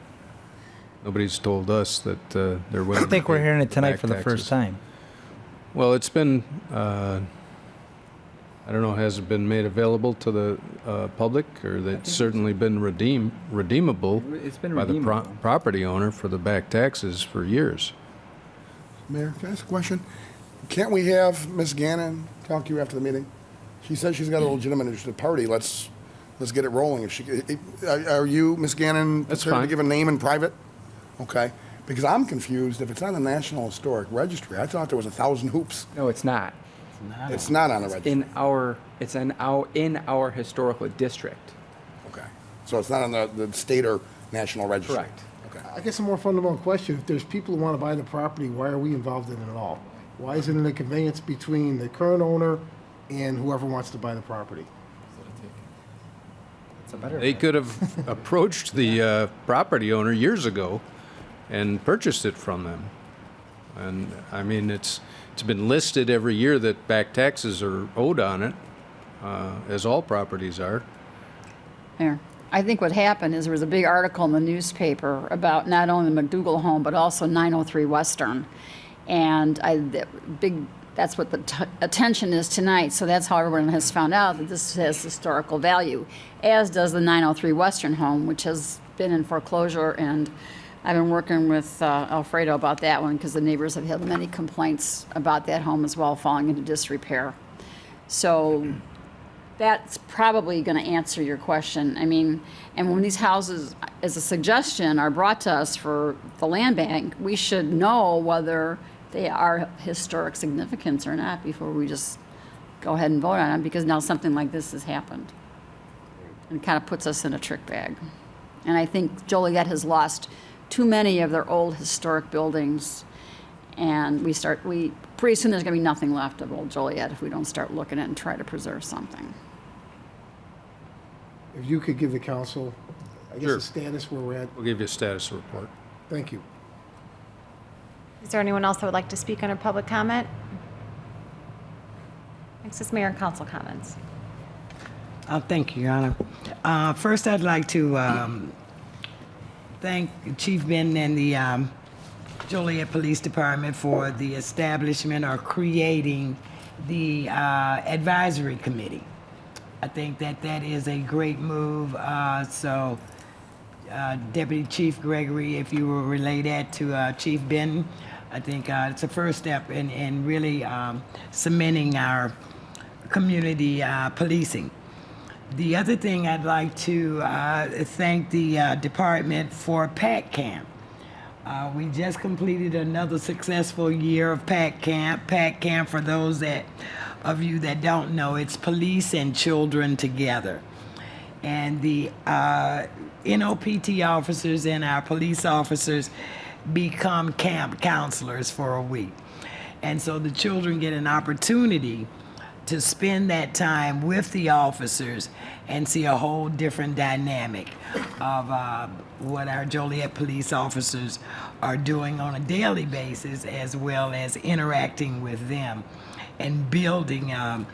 Nobody's told us that they're willing. I think to we're pay hearing it tonight back for the taxes. first time. Well, it's been, I don't know, has it been made available to the public, or that it's certainly been redeemable It's been by the redeemable. property owner for the back taxes for years? Mayor, can I ask a question? Can't we have Ms. Gannon talk to you after the meeting? She says she's got a legitimate interested party. Let's get it rolling. If she, are you, Ms. Gannon, That's prepared to fine. give a name in private? Okay, because I'm confused. If it's on the National Historic Registry, I thought there was 1,000 hoops. No, it's not. It's not on the registry. It's in our historical district. Okay, so it's not on the state or national registry. Correct. Okay. I guess a more fundamental question, if there's people who want to buy the property, why are we involved in it at all? Why is it in a conveyance between the current owner and whoever wants to buy the property? They could have approached the property owner years ago and purchased it from them. And, I mean, it's been listed every year that back taxes are owed on it, as all properties are. Mayor, I think what happened is there was a big article in the newspaper about not only the McDougal home, but also 903 Western. And that's what the attention is tonight. So that's how everyone has found out that this has historical value, as does the 903 Western home, which has been in foreclosure. And I've been working with Alfredo about that one because the neighbors have had many complaints about that home as well, falling into disrepair. So that's probably going to answer your question. I mean, and when these houses, as a suggestion, are brought to us for the land bank, we should know whether they are historic significance or not before we just go ahead and vote on them, because now something like this has happened. And it kind of puts us in a trick bag. And I think Joliet has lost too many of their old historic buildings. And pretty soon there's going to be nothing left of old Joliet if we don't start looking at it and try to preserve something. If you could give the council, I guess, Sure. a status where we're at. We'll give you a status report. Thank you. Is there anyone else that would like to speak under public comment? Next is mayor and council comments. Thank you, Your Honor. First, I'd like to thank Chief Benton and the Joliet Police Department for the establishment or creating the advisory committee. I think that is a great move. So Deputy Chief Gregory, if you will relay that to Chief Benton, I think it's a first step in really cementing our community policing. The other thing I'd like to thank the department for PAC Camp. We just completed another successful year of PAC Camp. PAC Camp, for those of you that don't know, it's police and children together. And the NOPT officers and our police officers become camp counselors for a week. And so the children get an opportunity to spend that time with the officers and see a whole different dynamic of what our Joliet police officers are doing on a daily basis, as well as interacting with them and building a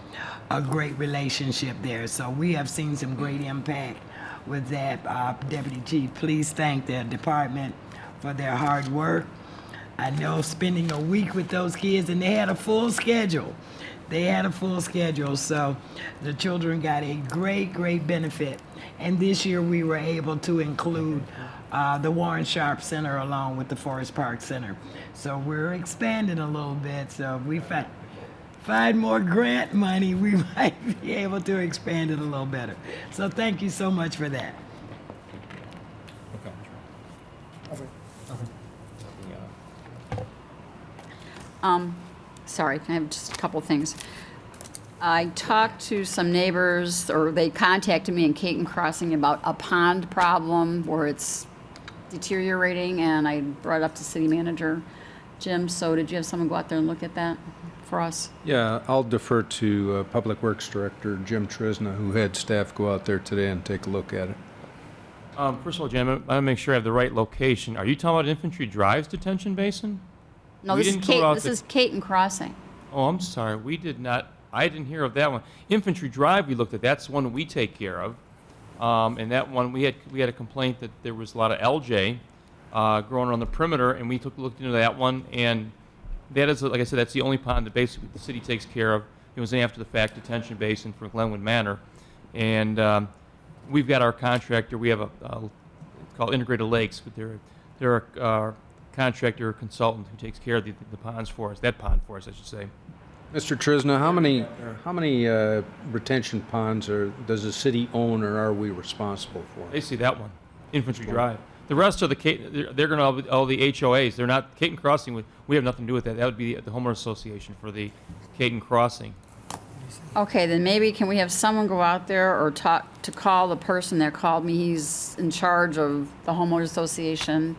great relationship there. So we have seen some great impact with that. Deputy Chief, please thank the department for their hard work. I know spending a week with those kids, and they had a full schedule. So the children got a great benefit. And this year we were able to include the Warren Sharp Center along with the Forest Park Center. So we're expanding a little bit. So if we find more grant money, we might be able to expand it a little better. So thank you so much for that. Sorry, I have just a couple things. I talked to some neighbors, or they contacted me in Caton Crossing about a pond problem where it's deteriorating, and I brought it up to City Manager Jim. So did you have someone go out there and look at that for us? Yeah, I'll defer to Public Works Director Jim Trisna, who had staff go out there today and take a look at it. First of all, Jim, I want to make sure I have the right location. Are you talking about Infantry Drive's detention basin? No, We this is didn't go out This the- is Caton Crossing. Oh, I'm sorry. We did not, I didn't hear of that one. Infantry Drive we looked at, that's one we take care of. And that one, we had a complaint that there was a lot of LJ growing on the perimeter, and we looked into that one. And that is, like I said, that's the only pond that basically the city takes care of. It was an after-the-fact detention basin for Glenwood Manor. And we've got our contractor, we have it's called Integrated Lakes, but they're a contractor or consultant who takes care of the ponds for us, that pond for us, I should say. Mr. Trisna, how many retention ponds does the city own, or are we responsible for? They see that one, Infantry Drive. The rest are they're going to all the HOAs. They're not Caton Crossing. We have nothing to do with that. That would be the homeowner association for the Caton Crossing. Okay, then maybe can we have someone go out there or call the person that called me? He's in charge of the homeowners association,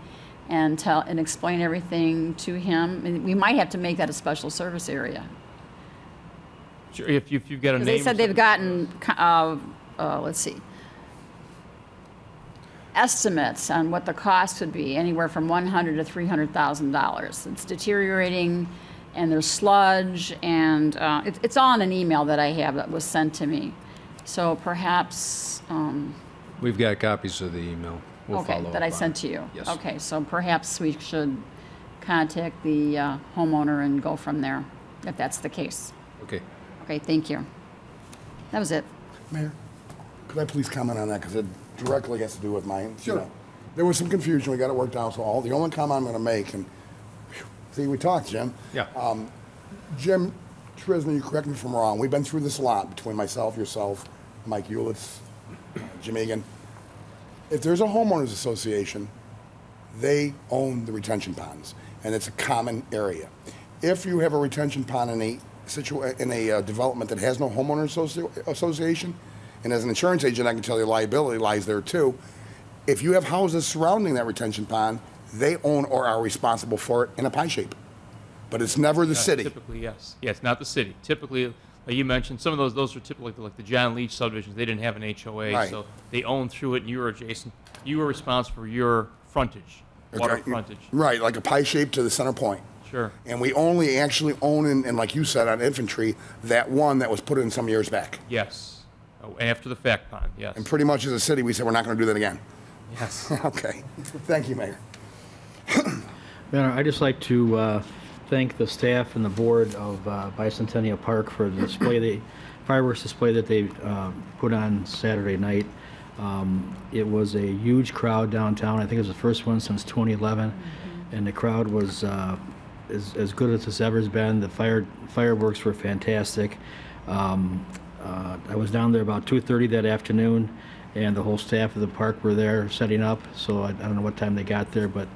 and explain everything to him. And we might have to make that a special service area. Sure, if you've got a name. They said they've gotten, let's see, estimates on what the cost would be, anywhere from $100,000 to $300,000. It's deteriorating, and there's sludge, and it's all in an email that I have that was sent to me. So perhaps. We've got copies of the email. We'll Okay, follow that up I on sent it. to you. Yes. Okay, so perhaps we should contact the homeowner and go from there, if that's the case. Okay. Okay, thank you. That was it. Mayor, could I please comment on that, because it directly has to do with mine? Sure. There was some confusion, we got it worked out, so the only comment I'm going to make, and see, we talked, Jim. Yeah. Jim Trisna, you correct me if I'm wrong, we've been through this a lot between myself, yourself, Mike Ulitz, Jim Egan. If there's a homeowners association, they own the retention ponds, and it's a common area. If you have a retention pond in a development that has no homeowners association, and as an insurance agent, I can tell you liability lies there too. If you have houses surrounding that retention pond, they own or are responsible for it in a pie shape. But it's never the city. Typically, yes. Yes, not the city. Typically, like you mentioned, some of those are typically like the John Leach subdivisions. They didn't have an HOA, Right. so they own through it, and you were adjacent. You were responsible for your frontage, water frontage. Right, like a pie shape to the center point. Sure. And we only actually own, and like you said on Infantry, that one that was put in some years back. Yes. Oh, after the fact pond, yes. And pretty much as a city, we said we're not going to do that again. Yes. Okay. Thank you, Mayor. Mayor, I'd just like to thank the staff and the board of Bicentennial Park for the fireworks display that they put on Saturday night. It was a huge crowd downtown. I think it was the first one since 2011, and the crowd was as good as it's ever been. The fireworks were fantastic. I was down there about 2:30 that afternoon, and the whole staff of the park were there setting up. So I don't know what time they got there, but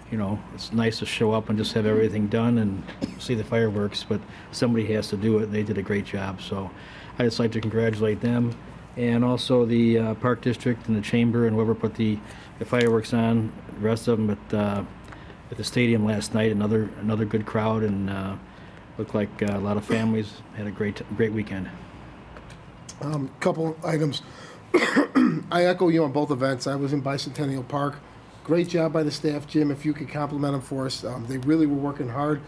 you know, it's nice to show up and just have everything done and see the fireworks, but somebody has to do it, and they did a great job. So I just like to congratulate them, and also the Park District and the Chamber and whoever put the fireworks on, the rest of them at the stadium last night. Another good crowd, and looked like a lot of families had a great weekend. Couple items. I echo you on both events. I was in Bicentennial Park. Great job by the staff, Jim. If you could compliment them for us, they really were working hard.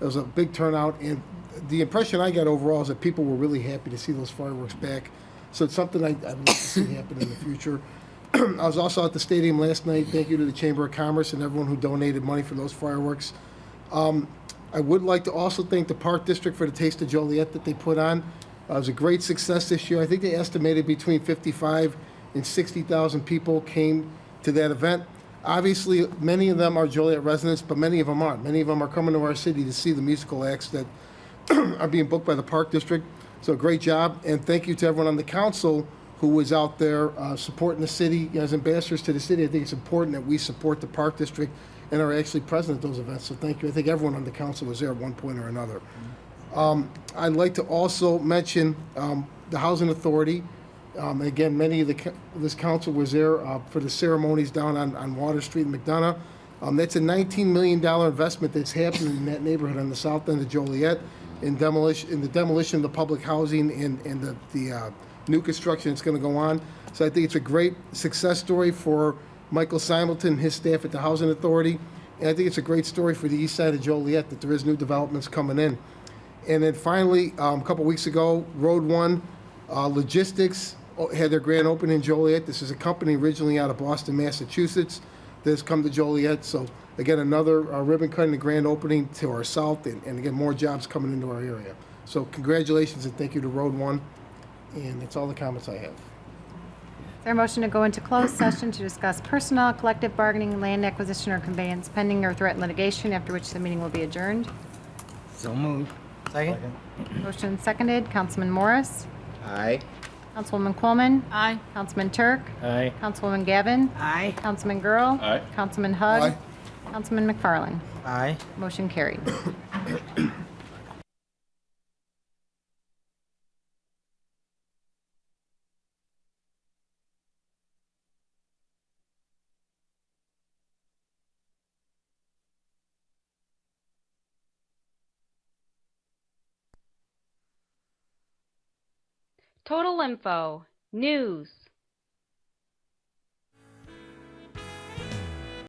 It was a big turnout, and the impression I got overall is that people were really happy to see those fireworks back. So it's something I'd like to see happen in the future. I was also at the stadium last night. Thank you to the Chamber of Commerce and everyone who donated money for those fireworks. I would like to also thank the Park District for the Taste of Joliet that they put on. It was a great success this year. I think they estimated between 55 and 60,000 people came to that event. Obviously, many of them are Joliet residents, but many of them aren't. Many of them are coming to our city to see the musical acts that are being booked by the Park District. So great job, and thank you to everyone on the council who was out there supporting the city. As ambassadors to the city, I think it's important that we support the Park District and are actually present at those events. So thank you. I think everyone on the council was there at one point or another. I'd like to also mention the Housing Authority. Again, many of this council was there for the ceremonies down on Water Street in McDonough. That's a $19 million investment that's happening in that neighborhood on the south end of Joliet in the demolition of the public housing and the new construction that's going to go on. So I think it's a great success story for Michael Simelton and his staff at the Housing Authority. And I think it's a great story for the east side of Joliet that there is new developments coming in. And then finally, a couple weeks ago, Road 1 Logistics had their grand opening in Joliet. This is a company originally out of Boston, Massachusetts that has come to Joliet. So again, another ribbon cutting, the grand opening to our south, and again, more jobs coming into our area. So congratulations and thank you to Road 1. And that's all the comments I have. Is there a motion to go into closed session to discuss personnel, collective bargaining, land acquisition, or conveyance pending or threatened litigation, after which the meeting will be adjourned? So moved. Second? Motion seconded. Councilman Morris? Aye. Councilwoman Coleman? Aye. Councilman Turk? Aye. Councilwoman Gavin? Aye. Councilman Girl? Aye. Councilman Hug? Aye. Councilman McFarland? Aye. Motion carried. Total info, news,